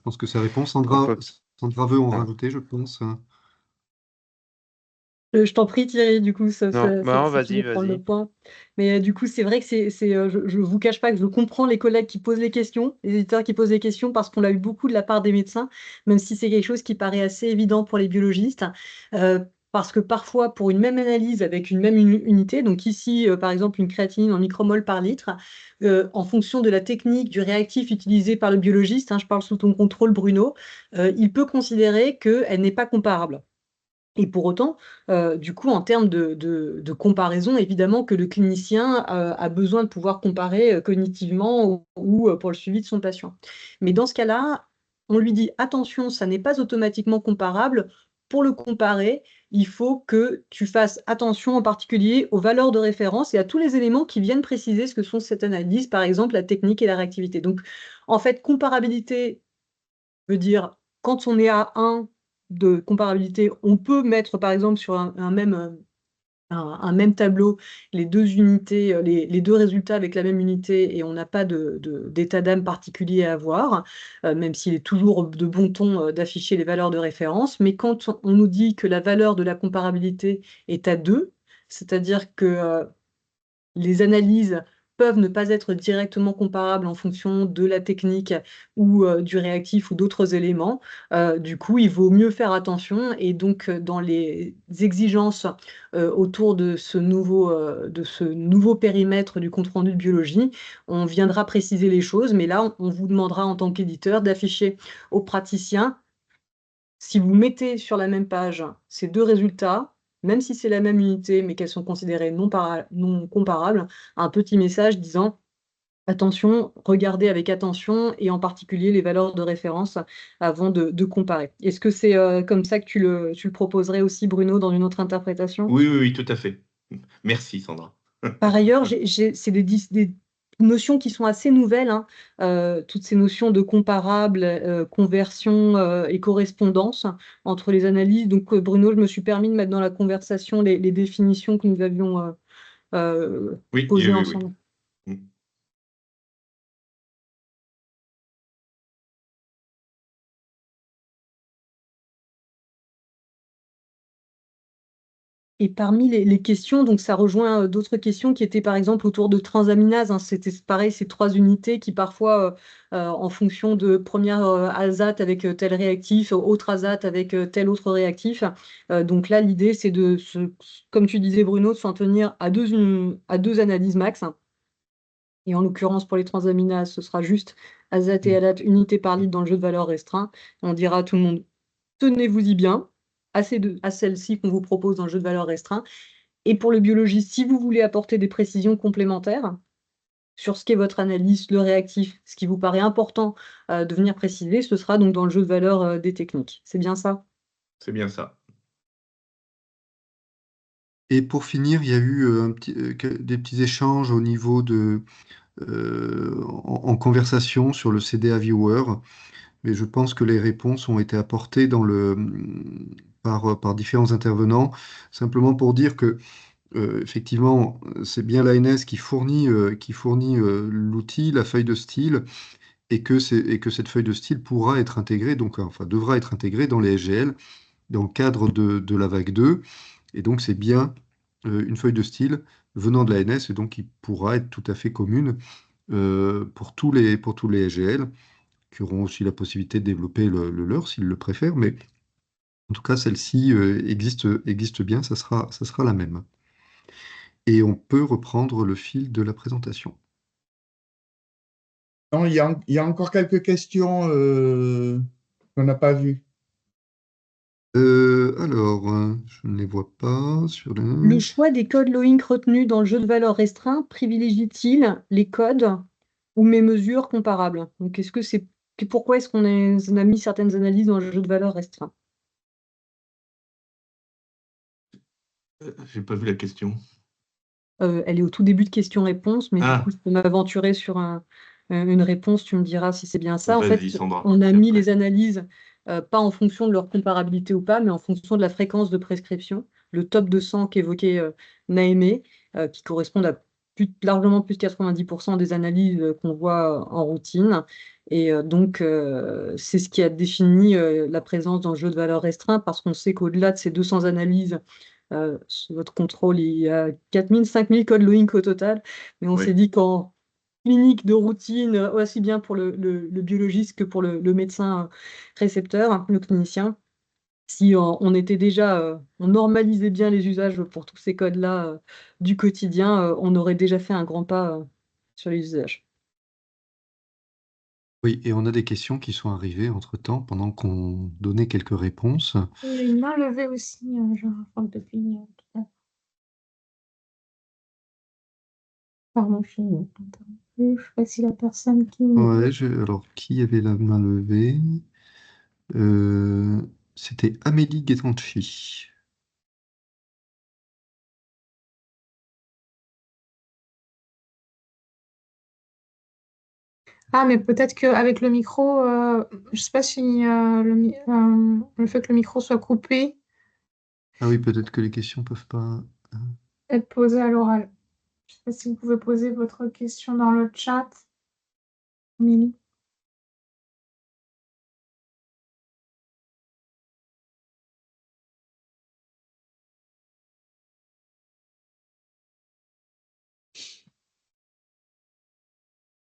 pense que ça répond. On Sandra, peut. Sandra veut en Ouais. rajouter, je pense. Je t'en prie, Thierry, du coup, Non, bah, si tu vas-y, veux prendre le vas-y. point. Mais du coup, c'est vrai que je ne vous cache pas que je comprends les collègues qui posent les questions, les éditeurs qui posent les questions, parce qu'on l'a eu beaucoup de la part des médecins, même si c'est quelque chose qui paraît assez évident pour les biologistes. Parce que parfois, pour une même analyse avec une même unité, donc ici, par exemple, une créatinine en micromol par litre, en fonction de la technique du réactif utilisé par le biologiste, je parle sous ton contrôle, Bruno, il peut considérer qu'elle n'est pas comparable. Et pour autant, du coup, en termes de comparaison, évidemment que le clinicien a besoin de pouvoir comparer cognitivement ou pour le suivi de son patient. Mais dans ce cas-là, on lui dit, attention, ça n'est pas automatiquement comparable. Pour le comparer, il faut que tu fasses attention en particulier aux valeurs de référence et à tous les éléments qui viennent préciser ce que sont cette analyse, par exemple la technique et la réactivité. Donc, en fait, comparabilité veut dire, quand on est à 1 de comparabilité, on peut mettre, par exemple, sur un même tableau, les 2 unités, les 2 résultats avec la même unité et on n'a pas d'état d'âme particulier à avoir, même s'il est toujours de bon ton, d'afficher les valeurs de référence. Mais quand on nous dit que la valeur de la comparabilité est à 2, c'est-à-dire que, les analyses peuvent ne pas être directement comparables en fonction de la technique ou du réactif ou d'autres éléments. Du coup, il vaut mieux faire attention et donc dans les exigences autour de ce nouveau périmètre du compte-rendu de biologie, on viendra préciser les choses, mais là, on vous demandera en tant qu'éditeur d'afficher aux praticiens, si vous mettez sur la même page ces deux résultats, même si c'est la même unité, mais qu'elles sont considérées non comparables, un petit message disant attention, regardez avec attention et en particulier les valeurs de référence avant de comparer. Est-ce que c'est comme ça que tu le proposerais aussi, Bruno, dans une autre interprétation? Oui, oui, oui, tout à fait. Merci, Sandra. Par ailleurs, c'est des notions qui sont assez nouvelles, hein, toutes ces notions de comparable, conversion et correspondance entre les analyses. Donc, Bruno, je me suis permis de mettre dans la conversation les définitions que nous avions Oui, j'ai posées vu, oui. ensemble. Mm. Et parmi les questions, donc ça rejoint d'autres questions qui étaient par exemple autour de transaminases, hein. C'était pareil, ces trois unités qui parfois, en fonction de première azate avec tel réactif, autre azate avec tel autre réactif. Donc là, l'idée, c'est comme tu disais Bruno, de s'en tenir à deux analyses max. Et en l'occurrence, pour les transaminases, ce sera juste azate et alate unité par litre dans le jeu de valeur restreint. On dira à tout le monde, tenez-vous-y bien à celle-ci qu'on vous propose dans le jeu de valeur restreint. Et pour le biologiste, si vous voulez apporter des précisions complémentaires sur ce qu'est votre analyse, le réactif, ce qui vous paraît important de venir préciser, ce sera donc dans le jeu de valeur des techniques. C'est bien ça? C'est bien ça. Et pour finir, il y a eu des petits échanges au niveau en conversation sur le CDA Viewer, mais je pense que les réponses ont été apportées par différents intervenants, simplement pour dire que effectivement, c'est bien l'ANS qui fournit l'outil, la feuille de style, et que cette feuille de style pourra être intégrée, donc enfin devra être intégrée dans les SGL dans le cadre de la vague 2. Et donc c'est bien une feuille de style venant de l'ANS et donc qui pourra être tout à fait commune pour tous les SGL, qui auront aussi la possibilité de développer le leur s'ils le préfèrent, mais en tout cas celle-ci existe bien, ça sera la même. Et on peut reprendre le fil de la présentation. Non, il y a encore quelques questions qu'on n'a pas vues. Alors, je ne les vois pas sur Le choix des codes Loïc retenus dans le jeu de valeur restreint privilégie-t-il les codes ou mes mesures comparables? Donc, pourquoi est-ce on a mis certaines analyses dans le jeu de valeur restreint? J'ai pas vu la question. Elle est au tout début de questions-réponses, mais du Ah, coup, je peux m'aventurer sur une réponse, tu me diras si c'est bien ça. En vas-y, fait, Sandra. on a Puis mis après. les analyses, pas en fonction de leur comparabilité ou pas, mais en fonction de la fréquence de prescription, le top de 100 qu'évoquait Naémé, qui correspond à largement plus de 90% des analyses qu'on voit en routine. Et donc, c'est ce qui a défini la présence dans le jeu de valeur restreint, parce qu'on sait qu'au-delà de ces 200 analyses, sur votre contrôle, il y a 4000, 5000 codes Loïc au total. Mais on s'est Oui. dit qu'en clinique de routine, aussi bien pour le biologiste que pour le médecin récepteur, hein, le clinicien, si on était déjà, on normalisait bien les usages pour tous ces codes-là du quotidien, on aurait déjà fait un grand pas sur les usages. Oui, et on a des questions qui sont arrivées entre-temps pendant qu'on donnait quelques réponses. Il y a une main levée aussi, je raconte depuis tout à l'heure. Pardon, je suis interrompue. Je ne sais pas si la personne qui... Ouais, alors qui avait la main levée? C'était Amélie Guetanchi. Ah, mais peut-être qu'avec le micro, je ne sais pas si le fait que le micro soit coupé, Ah oui, peut-être que les questions peuvent pas. être posé à l'oral. Je ne sais pas si vous pouvez poser votre question dans le chat, Amélie.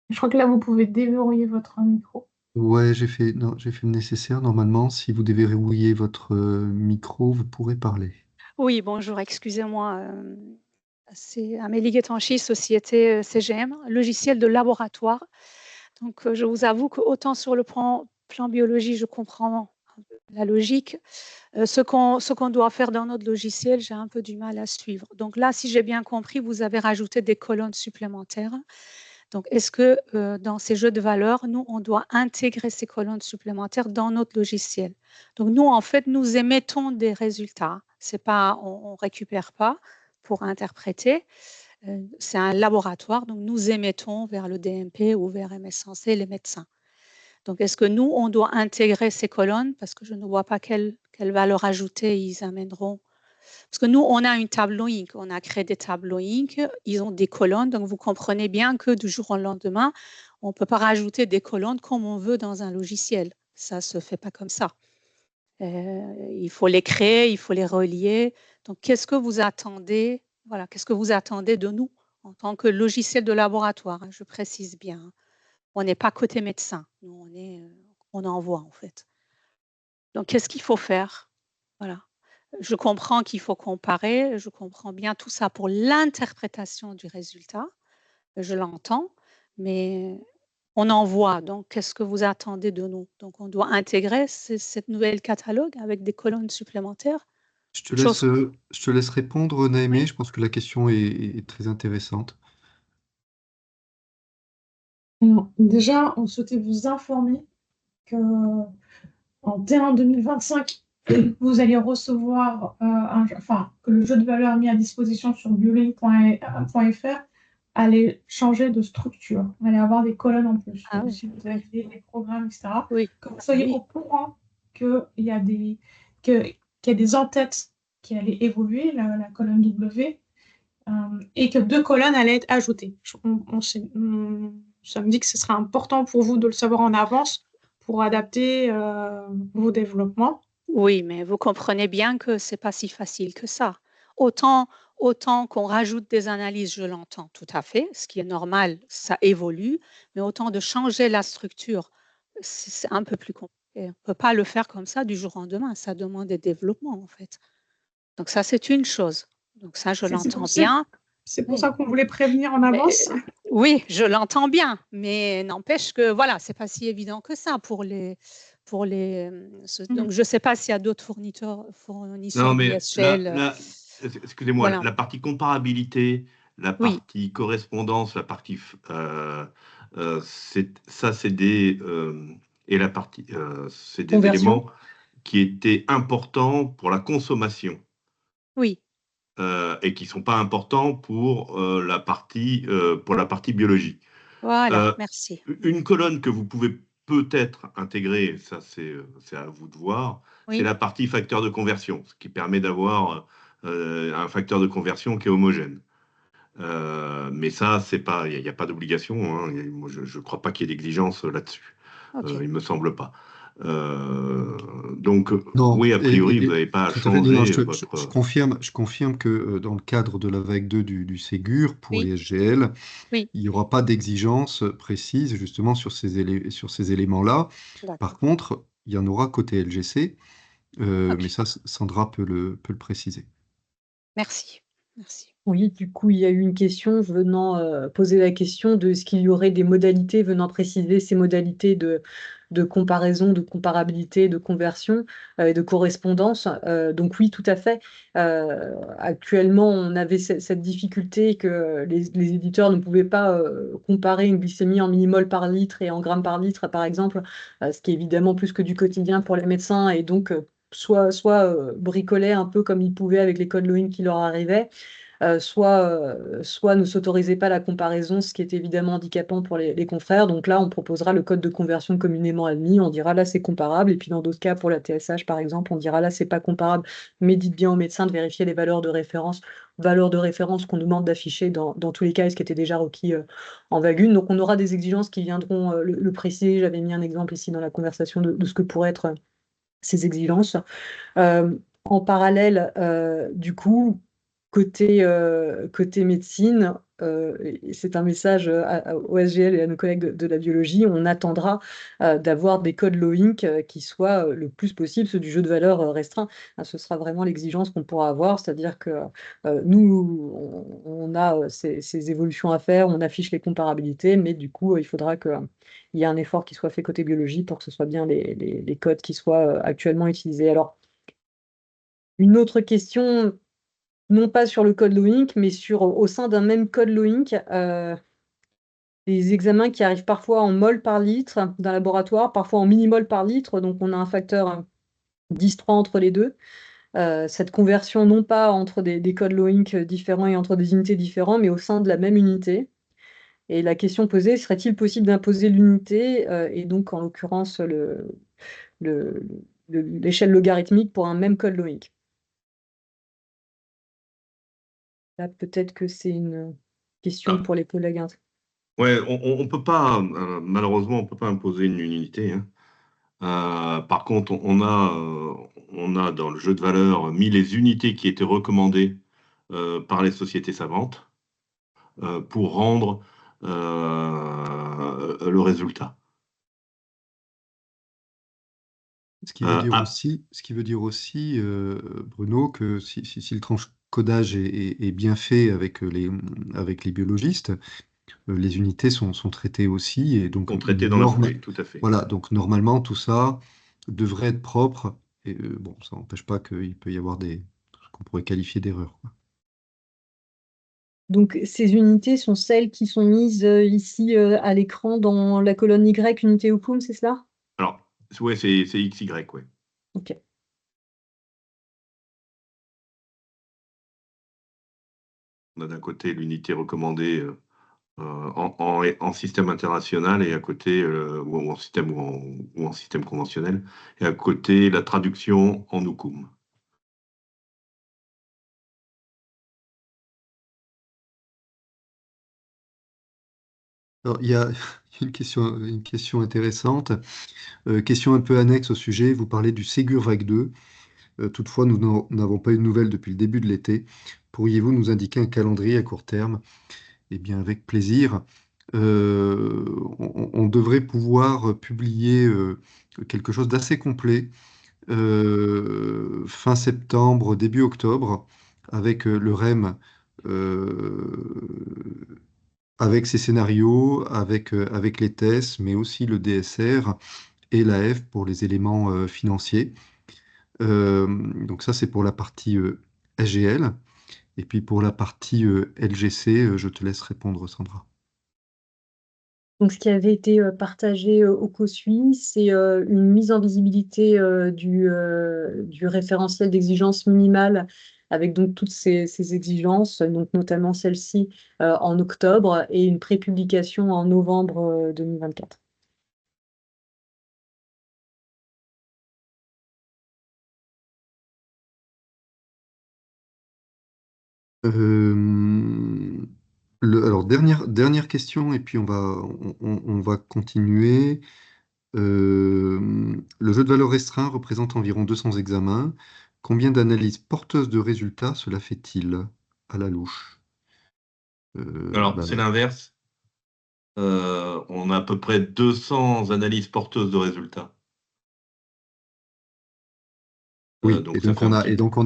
Je crois que là, vous pouvez déverrouiller votre micro. Ouais, non, j'ai fait le nécessaire. Normalement, si vous déverrouillez votre micro, vous pourrez parler. Oui, bonjour, excusez-moi. C'est Amélie Guétanchi, société CGM, logiciel de laboratoire. Donc, je vous avoue que autant sur le plan biologie, je comprends la logique. Ce qu'on doit faire dans notre logiciel, j'ai un peu du mal à suivre. Donc là, si j'ai bien compris, vous avez rajouté des colonnes supplémentaires. Donc, est-ce que dans ces jeux de valeurs, nous, on doit intégrer ces colonnes supplémentaires dans notre logiciel? Donc, nous, en fait, nous émettons des résultats. C'est pas, on ne récupère pas pour interpréter. C'est un laboratoire, donc nous émettons vers le DMP ou vers MS Sensé les médecins. Donc, est-ce que nous, on doit intégrer ces colonnes? Parce que je ne vois pas quelle valeur ajoutée ils amèneront. Parce que nous, on a une tableau Inc. On a créé des tableaux Inc. Ils ont des colonnes. Donc, vous comprenez bien que du jour au lendemain, on ne peut pas rajouter des colonnes comme on veut dans un logiciel. Ça ne se fait pas comme ça. Il faut les créer, il faut les relier. Donc, qu'est-ce que vous attendez? Voilà, qu'est-ce que vous attendez de nous en tant que logiciel de laboratoire, hein, je précise bien. On n'est pas côté médecin. Nous, on envoie en fait. Donc, qu'est-ce qu'il faut faire? Voilà. Je comprends qu'il faut comparer, je comprends bien tout ça pour l'interprétation du résultat, je l'entends, mais on envoie. Donc, qu'est-ce que vous attendez de nous? Donc, on doit intégrer cette nouvelle catalogue avec des colonnes supplémentaires. Je te laisse répondre, Naëmé. Oui. Je pense que la question est très intéressante. Alors, déjà, on souhaitait vous informer que en T1 2025, vous allez recevoir que le jeu de valeur mis à disposition sur biolink.fr allait changer de structure, allait avoir des colonnes en plus. Ah oui. Si vous avez des programmes, etc., Oui. que vous soyez Oui. au courant qu'il y a des entêtes qui allaient évoluer, la colonne W, et que 2 colonnes allaient être ajoutées. Ça me dit que ce sera important pour vous de le savoir en avance pour adapter vos développements. Oui, mais vous comprenez bien que ce n'est pas si facile que ça. Autant qu'on rajoute des analyses, je l'entends tout à fait, ce qui est normal, ça évolue, mais autant de changer la structure, c'est un peu plus compliqué. On ne peut pas le faire comme ça du jour au lendemain, ça demande des développements en fait. Donc ça, c'est une chose. Donc ça, je l'entends bien. C'est pour Oui. ça qu'on voulait prévenir en avance. Oui, je l'entends bien, mais n'empêche que voilà, c'est pas si évident que ça pour les. Donc, je ne sais pas s'il y a d'autres fournisseurs Non, mais d'ISGL. excusez-moi, Voilà. la partie comparabilité, la Oui. partie correspondance, la partie c'est des et la partie c'est des Conversion. éléments qui étaient importants pour la consommation Oui. et qui sont pas importants pour la partie biologie. Voilà, merci. Une colonne que vous pouvez peut-être intégrer, ça c'est à vous de voir, Oui. c'est la partie facteur de conversion, ce qui permet d'avoir un facteur de conversion qui est homogène. Mais ça, c'est pas, il n'y a pas d'obligation, hein. Moi, je ne crois pas qu'il y ait d'exigence là-dessus. Ok. Il me semble pas. Donc, Non, oui, a priori, et vous n'avez pas à tout à fait. Non, non, changer je votre. confirme que dans le cadre de la vague 2 du Ségur pour Oui. les SGL, Oui. il n'y aura pas d'exigence précise justement sur ces éléments-là. Par D'accord. contre, il y en aura côté LGC, Ok. mais ça, Sandra peut le préciser. Merci. Merci. Oui, du coup, il y a eu une question venant poser la question de ce qu'il y aurait des modalités venant préciser ces modalités de comparaison, de comparabilité, de conversion et de correspondance. Donc oui, tout à fait. Actuellement, on avait cette difficulté que les éditeurs ne pouvaient pas comparer une glycémie en millimol par litre et en grammes par litre, par exemple, ce qui est évidemment plus que du quotidien pour les médecins et donc soit bricolaient un peu comme ils pouvaient avec les codes Loïc qui leur arrivaient. Soit ne s'autorisait pas la comparaison, ce qui est évidemment handicapant pour les confrères. Donc là, on proposera le code de conversion communément admis. On dira là, c'est comparable. Et puis dans d'autres cas, pour la TSH, par exemple, on dira là, c'est pas comparable. Mais dites bien au médecin de vérifier les valeurs de référence qu'on nous demande d'afficher dans tous les cas, ce qui était déjà requis en vague 1. Donc on aura des exigences qui viendront le préciser. J'avais mis un exemple ici dans la conversation de ce que pourraient être ces exigences. En parallèle, du coup, côté médecine, et c'est un message au SGL et à nos collègues de la biologie, on attendra d'avoir des codes LOINC qui soient le plus possible ceux du jeu de valeur restreint. Ce sera vraiment l'exigence qu'on pourra avoir, c'est-à-dire que nous, on a ces évolutions à faire, on affiche les comparabilités, mais du coup, il faudra qu'il y ait un effort qui soit fait côté biologie pour que ce soit bien les codes qui soient actuellement utilisés. Alors, une autre question, non pas sur le code LOINC, mais au sein d'un même code LOINC, des examens qui arrivent parfois en mol par litre d'un laboratoire, parfois en millimol par litre, donc on a un facteur 10-3 entre les deux. Cette conversion, non pas entre des codes LOINC différents et entre des unités différentes, mais au sein de la même unité. Et la question posée, serait-il possible d'imposer l'unité, et donc en l'occurrence l'échelle logarithmique pour un même code LOINC? Là, peut-être que c'est une question pour les collègues. Ouais, on peut pas, malheureusement, on peut pas imposer une unité, hein. Par contre, on a dans le jeu de valeur mis les unités qui étaient recommandées par les sociétés savantes pour rendre le résultat. Ce qui veut dire aussi, Bruno, que si le transcodage est bien fait avec les biologistes, les unités sont traitées aussi, et donc sont traitées dans la foulée, tout à fait. Voilà, donc normalement tout ça devrait être propre, et bon, ça n'empêche pas qu'il peut y avoir ce qu'on pourrait qualifier d'erreurs, quoi. Donc, ces unités sont celles qui sont mises ici à l'écran dans la colonne Y, unité Occum, c'est cela? Alors, ouais, c'est XY, ouais. Ok. On a d'un côté l'unité recommandée en système international, et à côté, ou en système conventionnel, et à côté la traduction en Occum. Alors, il y a une question intéressante, question un peu annexe au sujet. Vous parlez du Ségur Vague 2. Toutefois, nous n'avons pas eu de nouvelles depuis le début de l'été. Pourriez-vous nous indiquer un calendrier à court terme? Eh bien, avec plaisir. On devrait pouvoir publier quelque chose d'assez complet fin septembre, début octobre, avec le REM, avec ses scénarios, avec les tests, mais aussi le DSR et l'AF pour les éléments financiers. Donc ça, c'est pour la partie SGL. Et puis pour la partie LGC, je te laisse répondre, Sandra. Donc, ce qui avait été partagé au COSUI, c'est une mise en visibilité du référentiel d'exigence minimale avec donc toutes ces exigences, donc notamment celle-ci en octobre, et une prépublication en novembre 2024. Alors, dernière question, et puis on va continuer. Le jeu de valeur restreint représente environ 200 examens. Combien d'analyses porteuses de résultats cela fait-il à la louche? Alors, c'est l'inverse. On a à peu près 200 analyses porteuses de résultats. Oui, Donc et ça donc fait on a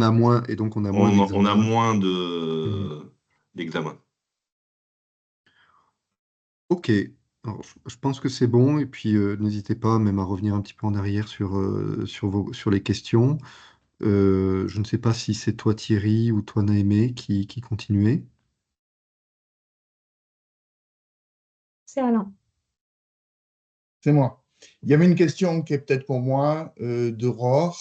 moins on a d'examens. moins Mhm. d'examens. Ok, alors, je pense que c'est bon, et puis n'hésitez pas même à revenir un petit peu en arrière sur les questions. Je ne sais pas si c'est toi Thierry ou toi Naëmé qui continuez. C'est Alain. C'est moi. Il y avait une question qui est peut-être pour moi, de Rohr.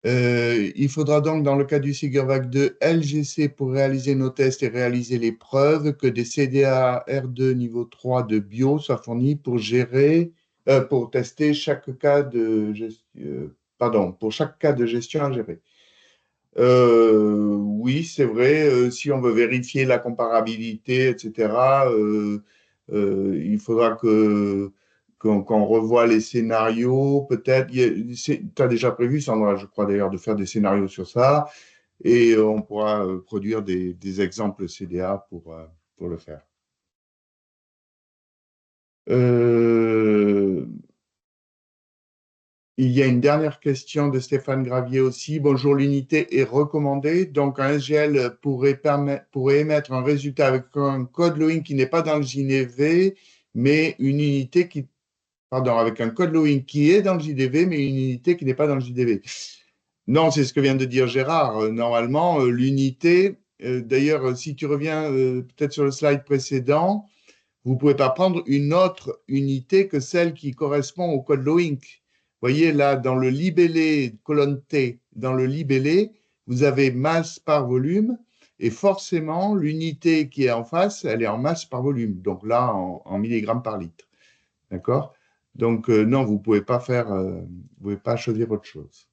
Il faudra donc, dans le cas du SIGURVAC 2, LGC pour réaliser nos tests et réaliser les preuves, que des CDA R2 niveau 3 de bio soient fournis pour tester chaque cas de pour chaque cas de gestion à gérer. Oui, c'est vrai, si on veut vérifier la comparabilité, etc., il faudra qu'on revoie les scénarios, peut-être. Tu as déjà prévu, Sandra, je crois d'ailleurs, de faire des scénarios sur ça. et on pourra produire des exemples CDA pour le faire. Il y a une dernière question de Stéphane Gravier aussi. Bonjour, l'unité est recommandée. Donc, un SGL pourrait émettre un résultat avec un code Lewin qui n'est pas dans le JDV, mais une unité qui, pardon, avec un code Lewin qui est dans le JDV, mais une unité qui n'est pas dans le JDV. Non, c'est ce que vient de dire Gérard. Normalement, l'unité, d'ailleurs, si tu reviens peut-être sur le slide précédent, vous ne pouvez pas prendre une autre unité que celle qui correspond au code LOINC. Vous voyez là, dans le libellé, colonne T, dans le libellé, vous avez masse par volume, et forcément, l'unité qui est en face, elle est en masse par volume, donc là, en milligrammes par litre. D'accord? Donc, non, vous ne pouvez pas choisir autre chose.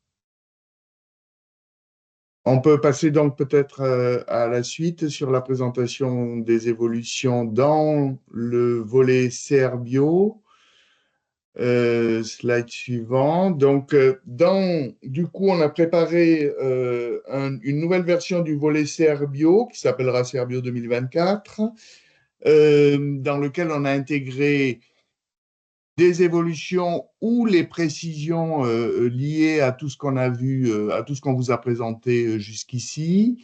On peut passer donc peut-être à la suite sur la présentation des évolutions dans le volet CR Bio. Slide suivant. Donc, du coup, on a préparé une nouvelle version du volet CR Bio qui s'appellera CR Bio 2024, dans lequel on a intégré des évolutions ou les précisions liées à tout ce qu'on a vu, à tout ce qu'on vous a présenté jusqu'ici,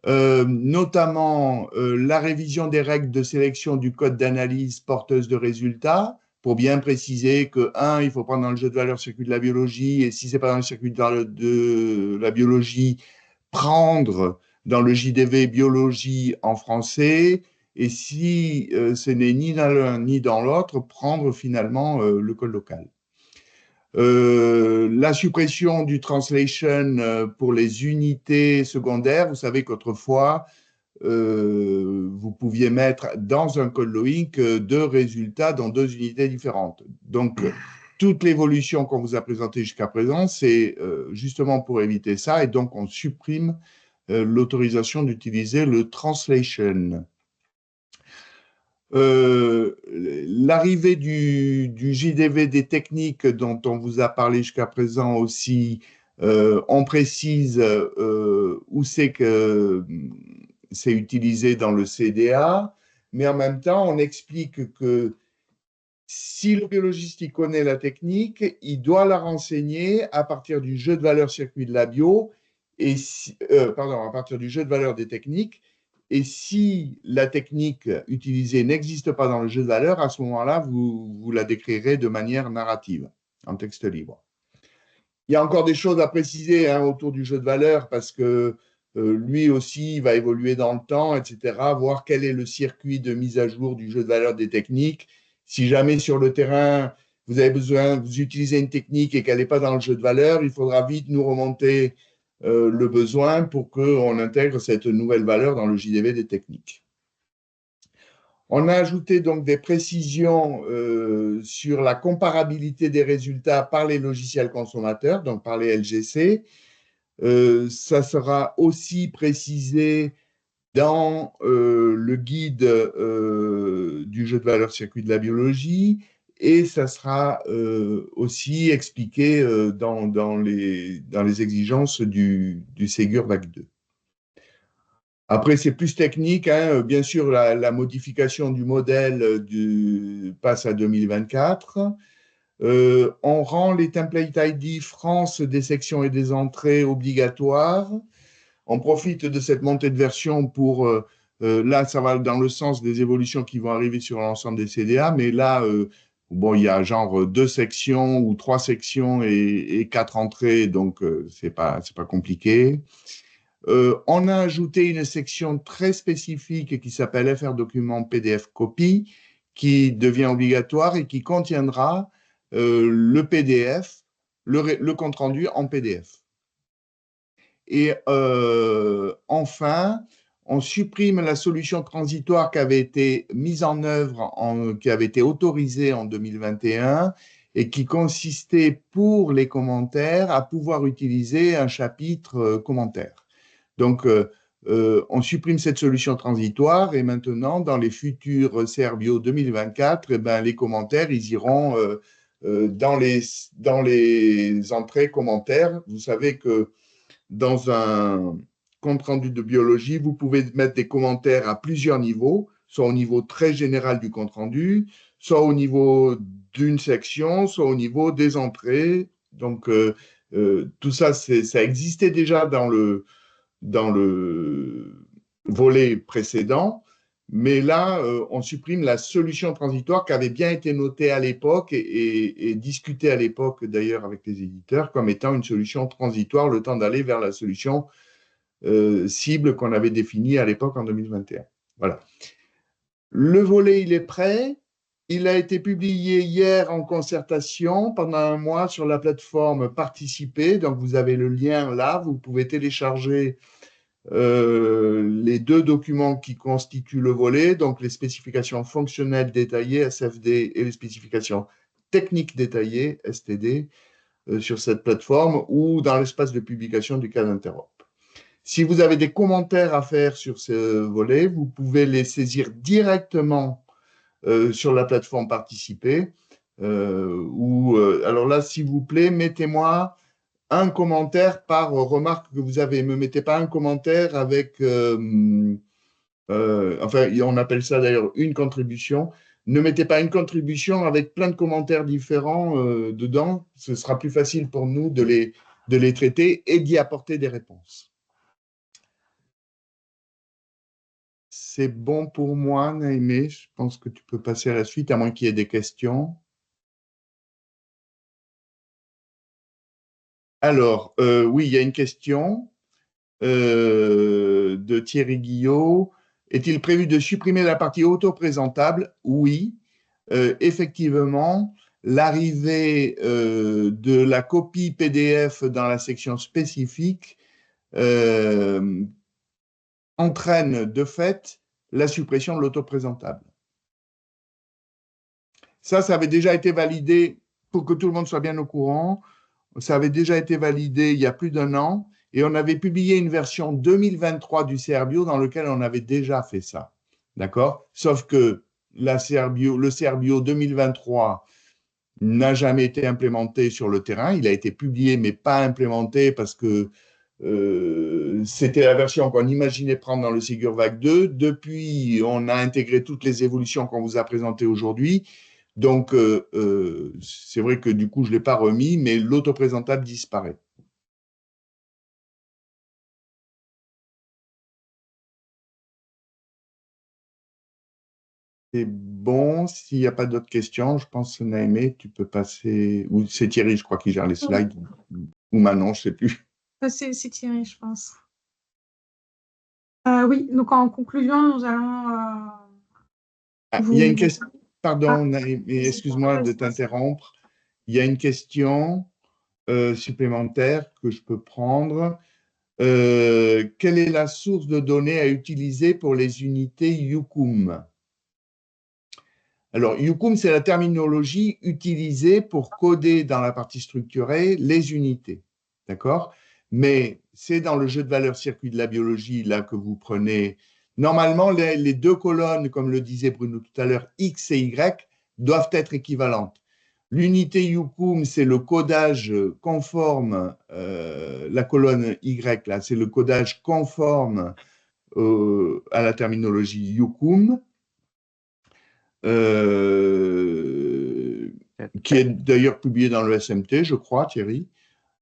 notamment la révision des règles de sélection du code d'analyse porteuse de résultats, pour bien préciser que, il faut prendre dans le jeu de valeur circuit de la biologie, et si ce n'est pas dans le circuit de la biologie, prendre dans le JDV biologie en français, et si ce n'est ni dans l'un ni dans l'autre, prendre finalement le code local. La suppression du translation pour les unités secondaires, vous savez qu'autrefois, vous pouviez mettre dans un code LOINC deux résultats dans deux unités différentes. Donc, toute l'évolution qu'on vous a présentée jusqu'à présent, c'est justement pour éviter ça, et donc on supprime l'autorisation d'utiliser le translation. L'arrivée du JDV des techniques dont on vous a parlé jusqu'à présent aussi, on précise où c'est que c'est utilisé dans le CDA, mais en même temps, on explique que si le biologiste y connaît la technique, il doit la renseigner à partir du jeu de valeur circuit de la bio, et à partir du jeu de valeur des techniques. Et si la technique utilisée n'existe pas dans le jeu de valeur, à ce moment-là, vous la décrirez de manière narrative, en texte libre. Il y a encore des choses à préciser autour du jeu de valeur, parce que lui aussi va évoluer dans le temps, etc., voir quel est le circuit de mise à jour du jeu de valeur des techniques. Si jamais sur le terrain, vous utilisez une technique et qu'elle n'est pas dans le jeu de valeur, il faudra vite nous remonter le besoin pour qu'on intègre cette nouvelle valeur dans le JDV des techniques. On a ajouté donc des précisions sur la comparabilité des résultats par les logiciels consommateurs, donc par les LGC. Ça sera aussi précisé dans le guide du jeu de valeur circuit de la biologie, et ça sera aussi expliqué dans les exigences du Ségur VAC 2. Après, c'est plus technique. Bien sûr, la modification du modèle passe à 2024. On rend les template ID France des sections et des entrées obligatoires. On profite de cette montée de version pour… là, ça va dans le sens des évolutions qui vont arriver sur l'ensemble des CDA, mais là, bon, il y a genre 2 sections ou 3 sections et 4 entrées, donc c'est pas compliqué. On a ajouté une section très spécifique qui s'appelle FR document PDF copie, qui devient obligatoire et qui contiendra le PDF, le compte-rendu en PDF. Et enfin, on supprime la solution transitoire qui avait été mise en œuvre, qui avait été autorisée en 2021 et qui consistait pour les commentaires à pouvoir utiliser un chapitre commentaire. Donc, on supprime cette solution transitoire et maintenant, dans les futurs CR Bio 2024, les commentaires, ils iront dans les entrées commentaires. Vous savez que dans un compte rendu de biologie, vous pouvez mettre des commentaires à plusieurs niveaux, soit au niveau très général du compte rendu, soit au niveau d'une section, soit au niveau des entrées. Donc, tout ça, ça existait déjà dans le volet précédent, mais là, on supprime la solution transitoire qui avait bien été notée à l'époque et discutée à l'époque d'ailleurs avec les éditeurs comme étant une solution transitoire, le temps d'aller vers la solution cible qu'on avait définie à l'époque en 2021. Voilà. Le volet, il est prêt. Il a été publié hier en concertation pendant un mois sur la plateforme Participer. Donc, vous avez le lien là. Vous pouvez télécharger les 2 documents qui constituent le volet, donc les spécifications fonctionnelles détaillées, SFD, et les spécifications techniques détaillées, STD, sur cette plateforme ou dans l'espace de publication du cadre Interop. Si vous avez des commentaires à faire sur ce volet, vous pouvez les saisir directement sur la plateforme Participer. Alors là, s'il vous plaît, mettez-moi un commentaire par remarque que vous avez. Ne me mettez pas un commentaire avec, enfin, on appelle ça d'ailleurs une contribution. Ne mettez pas une contribution avec plein de commentaires différents dedans. Ce sera plus facile pour nous de les traiter et d'y apporter des réponses. C'est bon pour moi, Naïmé. Je pense que tu peux passer à la suite, à moins qu'il y ait des questions. Alors, oui, il y a une question de Thierry Guillot. Est-il prévu de supprimer la partie auto-présentable? Oui. Effectivement, l'arrivée de la copie PDF dans la section spécifique entraîne de fait la suppression de l'auto-présentable. Ça avait déjà été validé, pour que tout le monde soit bien au courant, ça avait déjà été validé il y a plus d'1 an, et on avait publié une version 2023 du CRBio dans lequel on avait déjà fait ça. D'accord? Sauf que le CRBio 2023 n'a jamais été implémenté sur le terrain. Il a été publié, mais pas implémenté parce que c'était la version qu'on imaginait prendre dans le SegurVac 2. Depuis, on a intégré toutes les évolutions qu'on vous a présentées aujourd'hui. Donc, c'est vrai que du coup, je ne l'ai pas remis, mais l'autoprésentable disparaît. C'est bon, s'il n'y a pas d'autres questions, je pense, Naïmé, tu peux passer, ou c'est Thierry, je crois, qui gère les slides, ou Manon, je ne sais plus. C'est Thierry, je pense. Oui, donc en conclusion, nous allons Il y a une question, pardon, Naïmé, excuse-moi de t'interrompre. Il y a une question supplémentaire que je peux prendre. Quelle est la source de données à utiliser pour les unités YuCoom? Alors, YuCoom, c'est la terminologie utilisée pour coder dans la partie structurée les unités. D'accord? Mais c'est dans le jeu de valeurs circuit de la biologie, là, que vous prenez. Normalement, les 2 colonnes, comme le disait Bruno tout à l'heure, X et Y, doivent être équivalentes. L'unité YuCoom, c'est le codage conforme, la colonne Y, là, c'est le codage conforme à la terminologie YuCoom. Qui est d'ailleurs publié dans le SMT, je crois, Thierry.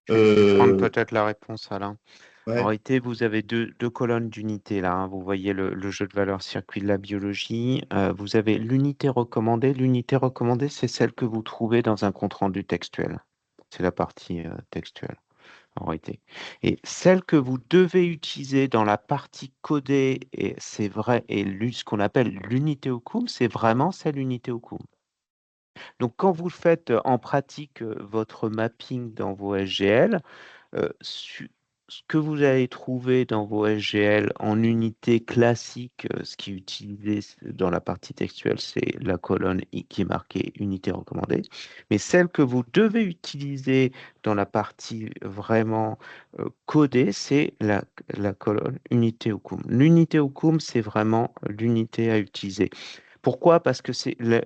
Je vais prendre peut-être la réponse, Alain. Ouais. En réalité, vous avez deux colonnes d'unités là. Vous voyez le jeu de valeurs circuit de la biologie. Vous avez l'unité recommandée. L'unité recommandée, c'est celle que vous trouvez dans un compte-rendu textuel. C'est la partie textuelle, en réalité. Et celle que vous devez utiliser dans la partie codée, et c'est vrai, et ce qu'on appelle l'unité YuCoom, c'est vraiment celle unité YuCoom. Donc, quand vous faites en pratique votre mapping dans vos SGL, ce que vous allez trouver dans vos SGL en unité classique, ce qui est utilisé dans la partie textuelle, c'est la colonne qui est marquée unité recommandée. Mais celle que vous devez utiliser dans la partie vraiment codée, c'est la colonne unité YuCoom. L'unité YuCoom, c'est vraiment l'unité à utiliser. Pourquoi? Parce que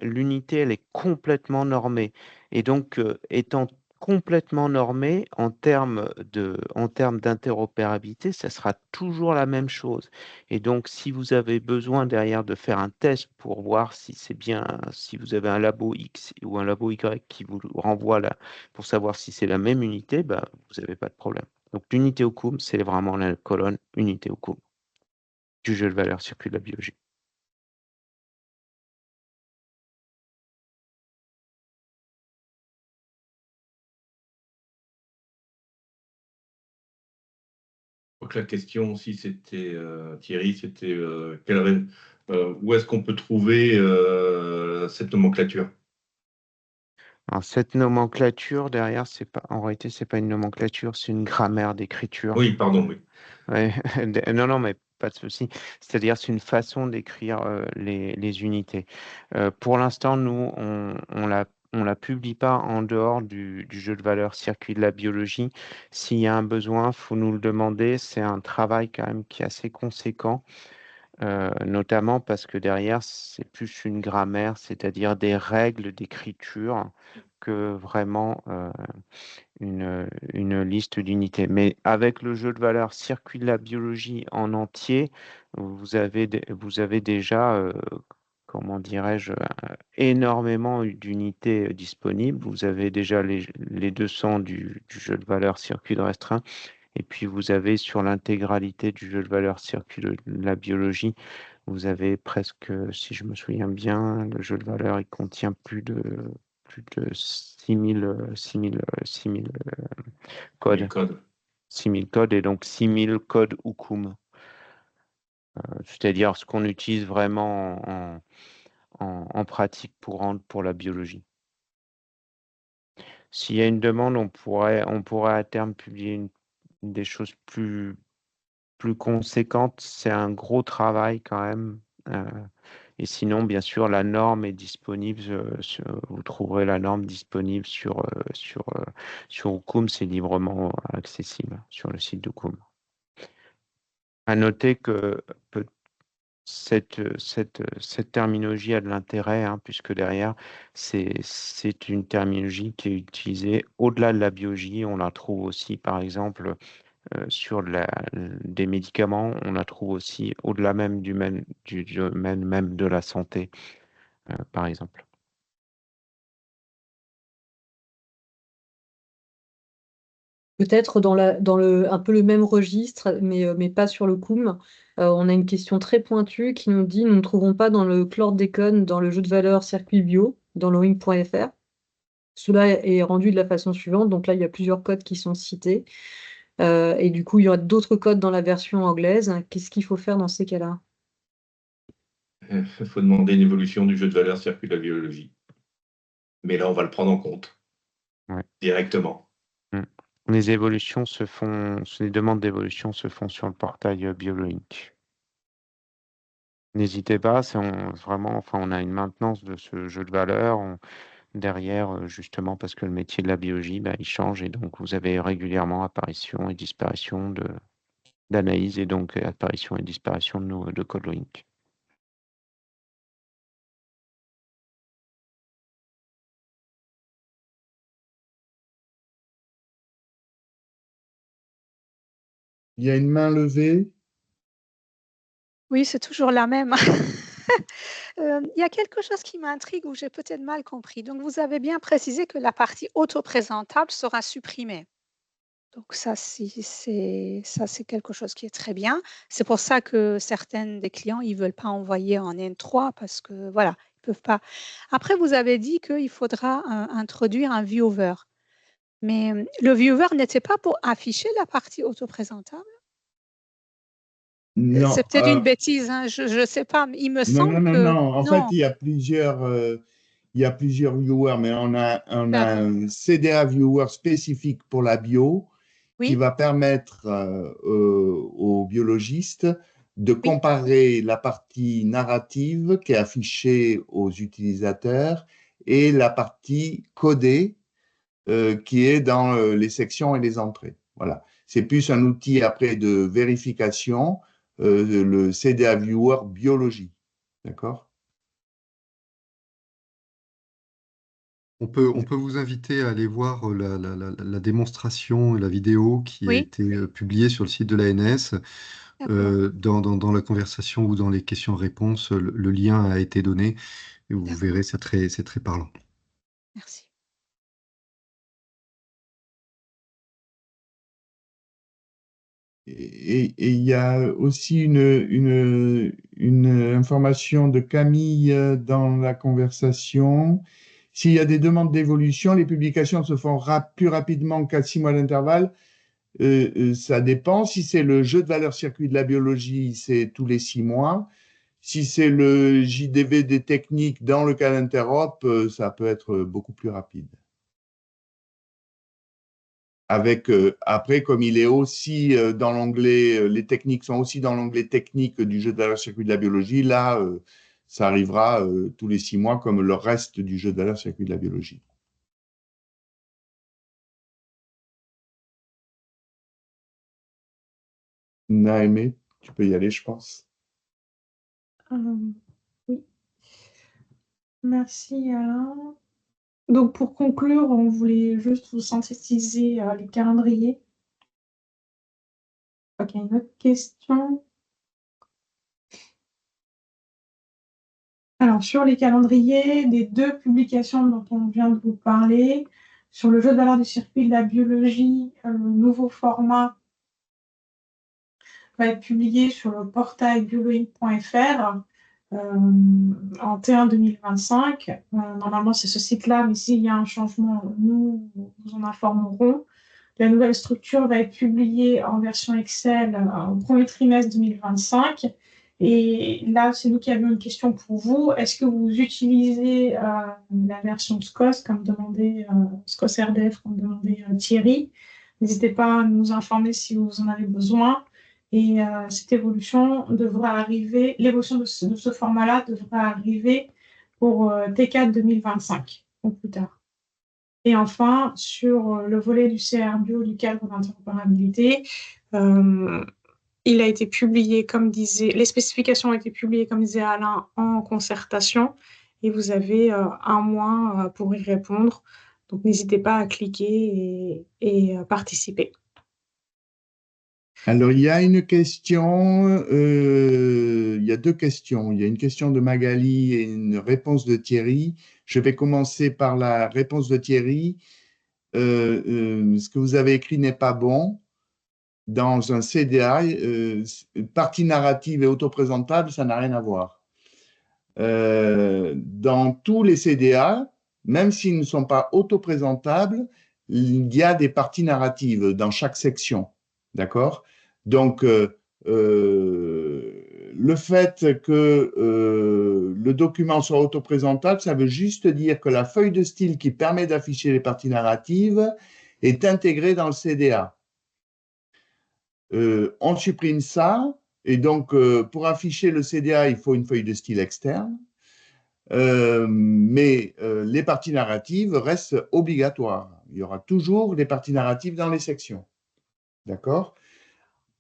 l'unité, elle est complètement normée. Et donc, étant complètement normé en termes d'interopérabilité, ça sera toujours la même chose. Et donc, si vous avez besoin derrière de faire un test pour voir si c'est bien, si vous avez un labo X ou un labo Y qui vous renvoie là pour savoir si c'est la même unité, bah, vous n'avez pas de problème. Donc, l'unité Occum, c'est vraiment la colonne unité Occum du jeu de valeur circuit de la biologie. Donc la question aussi, c'était, Thierry, c'était où est-ce qu'on peut trouver cette nomenclature? Alors, cette nomenclature derrière, c'est pas, en réalité, c'est pas une nomenclature, c'est une grammaire d'écriture. Oui, pardon, oui. Ouais, non, non, mais pas de souci. C'est-à-dire, c'est une façon d'écrire les unités. Pour l'instant, nous, on la publie pas en dehors du jeu de valeur circuit de la biologie. S'il y a un besoin, faut nous le demander. C'est un travail quand même qui est assez conséquent, notamment parce que derrière, c'est plus une grammaire, c'est-à-dire des règles d'écriture que vraiment une liste d'unités. Mais avec le jeu de valeur circuit de la biologie en entier, vous avez déjà, comment dirais-je, énormément d'unités disponibles. Vous avez déjà les 200 du jeu de valeur circuit de restreint. Et puis vous avez sur l'intégralité du jeu de valeur circuit de la biologie, vous avez presque, si je me souviens bien, le jeu de valeur, il contient plus de 6000 codes. 6000 codes et donc 6000 codes Occum. C'est-à-dire ce qu'on utilise vraiment en pratique courante pour la biologie. S'il y a une demande, on pourrait à terme publier des choses plus conséquentes. C'est un gros travail quand même. Et sinon, bien sûr, la norme est disponible. Vous trouverez la norme disponible sur Occum. C'est librement accessible sur le site d'Occum. À noter que cette terminologie a de l'intérêt, hein, puisque derrière, c'est une terminologie qui est utilisée au-delà de la biologie. On la trouve aussi, par exemple, sur des médicaments. On la trouve aussi au-delà même du domaine même de la santé, par exemple. Peut-être dans un peu le même registre, mais pas sur le CUM. On a une question très pointue qui nous dit: nous ne trouvons pas dans le chlordécone, dans le jeu de valeur circuit bio, dans le ring.fr. Cela est rendu de la façon suivante. Donc là, il y a plusieurs codes qui sont cités. Et du coup, il y aura d'autres codes dans la version anglaise. Qu'est-ce qu'il faut faire dans ces cas-là? Il faut demander une évolution du jeu de valeur circuit de la biologie. Mais là, on va le prendre en compte directement. Les évolutions les demandes d'évolution se font sur le portail BioLink. N'hésitez pas, vraiment, enfin, on a une maintenance de ce jeu de valeur derrière, justement parce que le métier de la biologie, il change et donc vous avez régulièrement apparition et disparition d'analyse et donc apparition et disparition de CodeLink. Il y a une main levée. Oui, c'est toujours la même. Il y a quelque chose qui m'intrigue ou j'ai peut-être mal compris. Donc, vous avez bien précisé que la partie auto-présentable sera supprimée. Donc ça, c'est quelque chose qui est très bien. C'est pour ça que certains des clients, ils veulent pas envoyer en N3 parce que voilà, ils peuvent pas. Après, vous avez dit qu'il faudra introduire un viewer. Mais le viewer n'était pas pour afficher la partie auto-présentable? Non, C'est peut-être une bêtise, hein, je sais pas, mais il me semble que non. En fait, non. il y a plusieurs viewers, mais on a un CDA viewer spécifique pour la bio qui Oui, va permettre aux biologistes de oui, comparer la partie narrative qui est affichée aux utilisateurs et la partie codée qui est dans les sections et les entrées. Voilà. C'est plus un outil après de vérification, le CDA Viewer biologie. D'accord? On peut vous inviter à aller voir la démonstration et la vidéo qui a Oui, été publiée sur le site de l'ANS. d'accord, Dans la conversation ou dans les questions-réponses, le lien a été donné et vous d'accord, verrez, c'est très parlant. merci. Et il y a aussi une information de Camille dans la conversation. S'il y a des demandes d'évolution, les publications se font plus rapidement qu'à 6 mois d'intervalle. Ça dépend. Si c'est le jeu de valeur circuit de la biologie, c'est tous les 6 mois. Si c'est le JDV des techniques dans le cas d'Interop, ça peut être beaucoup plus rapide. Avec, après, comme il est aussi dans l'onglet, les techniques sont aussi dans l'onglet technique du jeu de valeur circuit de la biologie, là, ça arrivera tous les 6 mois comme le reste du jeu de valeur circuit de la biologie. Naëmé, tu peux y aller, je pense. Oui, merci Alain. Donc pour conclure, on voulait juste vous synthétiser les calendriers. Ok, une autre question. Alors sur les calendriers des 2 publications dont on vient de vous parler, sur le jeu de valeur du circuit de la biologie, le nouveau format va être publié sur le portail bioloinc.fr en T1 2025. Normalement, c'est ce site-là, mais s'il y a un changement, nous vous en informerons. La nouvelle structure va être publiée en version Excel au premier trimestre 2025. Et là, c'est nous qui avions une question pour vous. Est-ce que vous utilisez la version SCOS, comme demandé SCOS RDF, comme demandé Thierry? N'hésitez pas à nous informer si vous en avez besoin. Et cette évolution devra arriver, l'évolution de ce format-là devra arriver pour T4 2025, ou plus tard. Et enfin, sur le volet du CR Bio du cadre d'interopérabilité, il a été publié, comme disait, les spécifications ont été publiées, comme disait Alain, en concertation, et vous avez 1 mois pour y répondre. Donc, n'hésitez pas à cliquer et participer. Alors, il y a une question, il y a 2 questions. Il y a une question de Magali et une réponse de Thierry. Je vais commencer par la réponse de Thierry. Ce que vous avez écrit n'est pas bon. Dans un CDA, partie narrative et autoprésentable, ça n'a rien à voir. Dans tous les CDA, même s'ils ne sont pas autoprésentables, il y a des parties narratives dans chaque section. D'accord? Donc, le fait que le document soit autoprésentable, ça veut juste dire que la feuille de style qui permet d'afficher les parties narratives est intégrée dans le CDA. On supprime ça, et donc pour afficher le CDA, il faut une feuille de style externe, mais les parties narratives restent obligatoires. Il y aura toujours des parties narratives dans les sections. D'accord?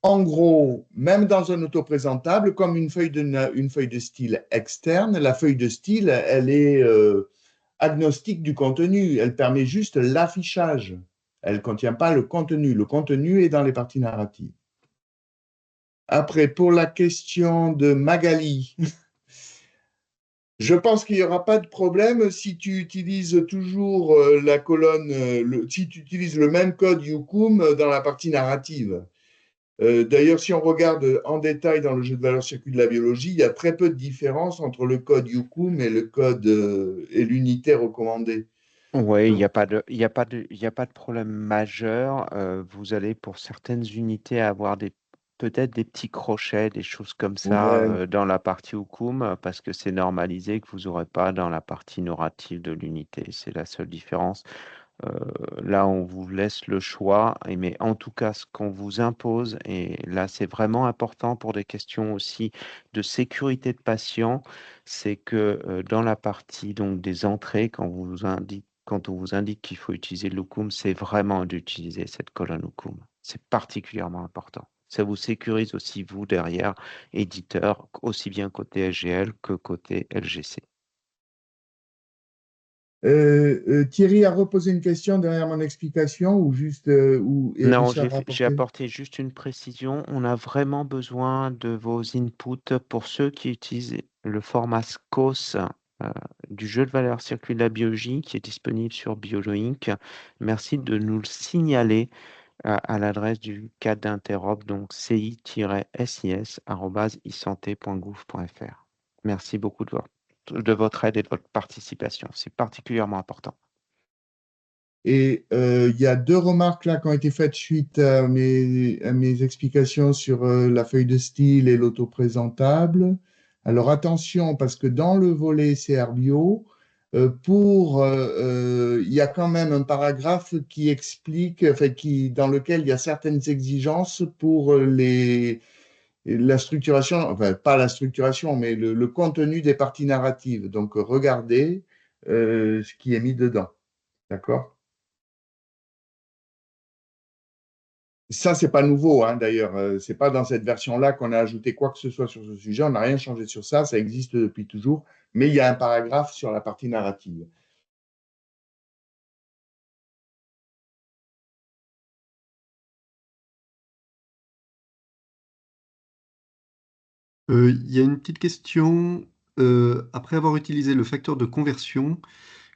En gros, même dans un autoprésentable, comme une feuille de style externe, la feuille de style, elle est agnostique du contenu. Elle permet juste l'affichage. Elle ne contient pas le contenu. Le contenu est dans les parties narratives. Après, pour la question de Magali, je pense qu'il n'y aura pas de problème si tu utilises toujours la colonne, si tu utilises le même code Youkoum dans la partie narrative. D'ailleurs, si on regarde en détail dans le jeu de valeur circuit de la biologie, il y a très peu de différence entre le code Youkoum et le code et l'unité recommandée. Oui, il n'y Donc, a pas de, il y a pas de problème majeur. Vous allez pour certaines unités avoir peut-être des petits crochets, des choses comme ça ouais. dans la partie Oukoum, parce que c'est normalisé que vous n'aurez pas dans la partie narrative de l'unité. C'est la seule différence. Là, on vous laisse le choix, mais en tout cas, ce qu'on vous impose, et là, c'est vraiment important pour des questions aussi de sécurité de patient, c'est que dans la partie donc des entrées, quand on vous indique qu'il faut utiliser l'Ukum, c'est vraiment d'utiliser cette colonne Ukum. C'est particulièrement important. Ça vous sécurise aussi, vous, derrière, éditeur, aussi bien côté SGL que côté LGC. Thierry a reposé une question derrière mon explication ou juste et Non, Richard a j'ai apporté? apporté juste une précision. On a vraiment besoin de vos inputs pour ceux qui utilisent le format SCOS du jeu de valeur circuit de la biologie qui est disponible sur BioLoInc. Merci de nous le signaler à l'adresse du cadre d'interop, donc ci-sis@isanté.gouv.fr. Merci beaucoup de votre aide et de votre participation. C'est particulièrement important. Et il y a 2 remarques là qui ont été faites suite à mes explications sur la feuille de style et l'autoprésentable. Alors attention, parce que dans le volet CRBio, il y a quand même un paragraphe qui explique, enfin, dans lequel il y a certaines exigences pour la structuration, enfin pas la structuration, mais le contenu des parties narratives. Donc regardez ce qui est mis dedans. D'accord? Ça, c'est pas nouveau, hein, d'ailleurs. C'est pas dans cette version-là qu'on a ajouté quoi que ce soit sur ce sujet. On n'a rien changé sur ça. Ça existe depuis toujours. Mais il y a un paragraphe sur la partie narrative. Il y a une petite question. Après avoir utilisé le facteur de conversion,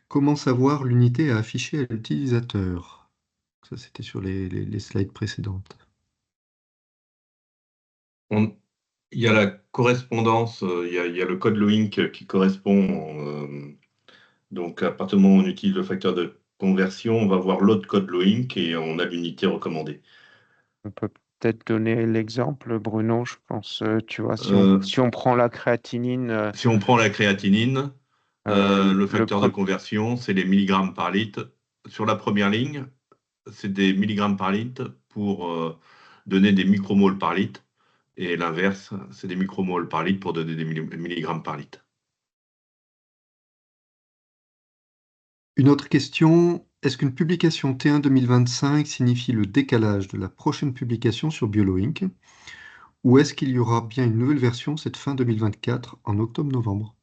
comment savoir l'unité à afficher à l'utilisateur? Ça, c'était sur les slides précédentes. Il y a la correspondance, il y a le code LOINC qui correspond. Donc, à partir du moment où on utilise le facteur de conversion, on va voir l'autre code LOINC et on a l'unité recommandée. On peut peut-être donner l'exemple, Bruno, je pense, tu vois, Euh, si on prend la créatinine, Si on prend la créatinine, le facteur de pre- conversion, c'est les milligrammes par litre. Sur la première ligne, c'est des milligrammes par litre pour donner des micromoles par litre. Et l'inverse, c'est des micromoles par litre pour donner des milligrammes par litre. Une autre question, est-ce qu'une publication T1 2025 signifie le décalage de la prochaine publication sur BioLoInc? Ou est-ce qu'il y aura bien une nouvelle version cette fin 2024 en octobre-novembre?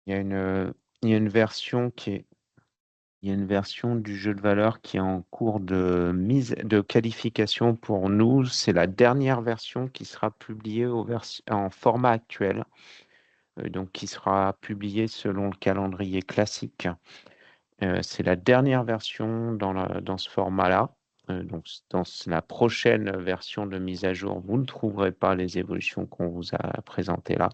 il y a une version il y a une version du jeu de valeur qui est en cours de qualification pour nous. C'est la dernière version qui sera publiée en format actuel, donc qui sera publiée selon le calendrier classique. C'est la dernière version dans ce format-là. Donc, dans la prochaine version de mise à jour, vous ne trouverez pas les évolutions qu'on vous a présentées là.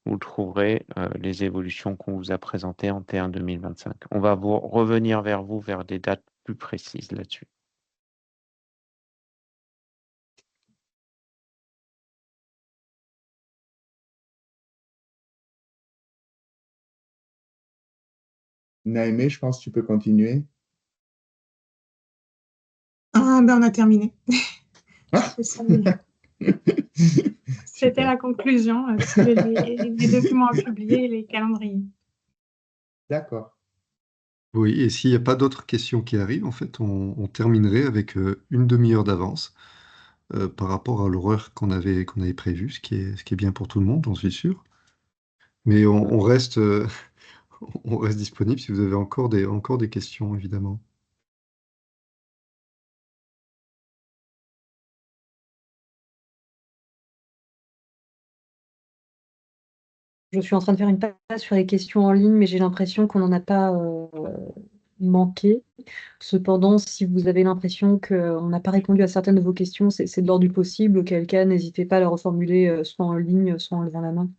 Vous trouverez les évolutions qu'on vous a présentées en T1 2025. On va revenir vers vous vers des dates plus précises là-dessus. Naïmé, je pense que tu peux continuer. Ah, ben on a terminé. Ah. C'était la conclusion, les documents à publier et les calendriers. D'accord. Oui, et s'il n'y a pas d'autres questions qui arrivent, en fait, on terminerait avec une demi-heure d'avance par rapport à l'horaire qu'on avait prévu, ce qui est bien pour tout le monde, j'en suis sûr. Mais on reste, on reste disponible si vous avez encore des questions, évidemment. Je suis en train de faire une passe sur les questions en ligne, mais j'ai l'impression qu'on n'en a pas manqué. Cependant, si vous avez l'impression qu'on n'a pas répondu à certaines de vos questions, c'est de l'ordre du possible, auquel cas, n'hésitez pas à le reformuler soit en ligne, soit en levant la main.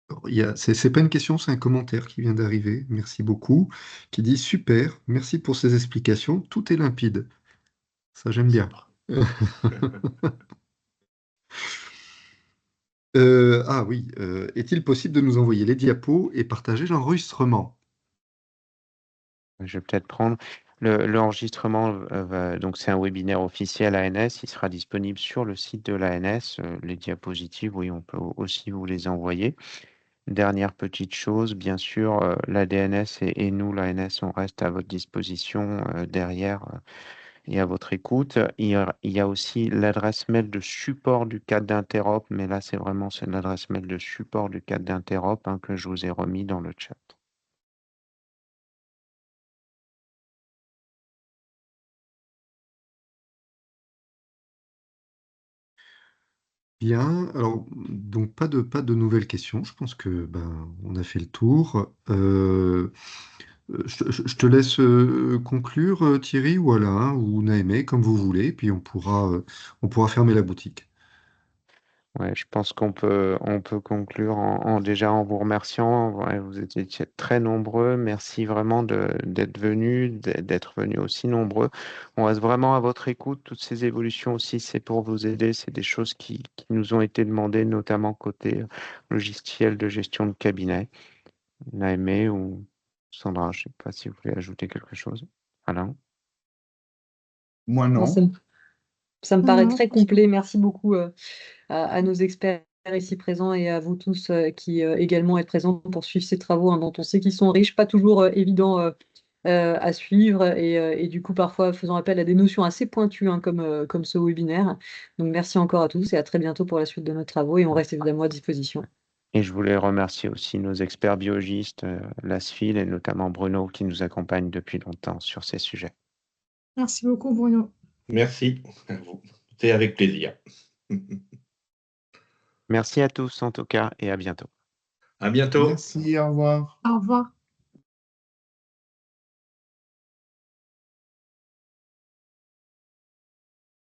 Alors, c'est pas une question, c'est un commentaire qui vient d'arriver, merci beaucoup, qui dit super, merci pour ces explications, tout est limpide. Ça, j'aime bien. Ah oui, est-il possible de nous envoyer les diapos et partager l'enregistrement? Je vais peut-être prendre. L'enregistrement, donc c'est un webinaire officiel ANS, il sera disponible sur le site de l'ANS. Les diapositives, oui, on peut aussi vous les envoyer. Dernière petite chose, bien sûr, la DNS et nous, l'ANS, on reste à votre disposition derrière et à votre écoute. Il y a aussi l'adresse mail de support du cadre d'interop, mais là, c'est l'adresse mail de support du cadre d'interop que je vous ai remis dans le chat. Bien, alors donc pas de nouvelles questions. Je pense que on a fait le tour. Je te laisse conclure, Thierry, ou Alain, ou Naëmé, comme vous voulez, puis on pourra fermer la boutique. Ouais, je pense on peut conclure déjà en vous remerciant. Ouais, vous étiez très nombreux. Merci vraiment d'être venus aussi nombreux. On reste vraiment à votre écoute. Toutes ces évolutions aussi, c'est pour vous aider. C'est des choses qui nous ont été demandées, notamment côté logiciel de gestion de cabinet. Naëmé ou Sandra, je ne sais pas si vous voulez ajouter quelque chose. Alain? Moi, Non, non. ça me paraît Non, très complet. Merci beaucoup à nos experts ici présents et à vous tous qui également êtes présents pour suivre ces travaux dont on sait qu'ils sont riches, pas toujours évidents à suivre et du coup parfois faisant appel à des notions assez pointues comme ce webinaire. Donc merci encore à tous et à très bientôt pour la suite de nos travaux et on reste évidemment à disposition. Et je voulais remercier aussi nos experts biologistes, l'ASFIL et notamment Bruno qui nous accompagne depuis longtemps sur ces sujets. merci beaucoup, Bruno. Merci à vous. C'est avec plaisir. Merci à tous en tout cas et à bientôt. À bientôt. Merci, au revoir. Au revoir.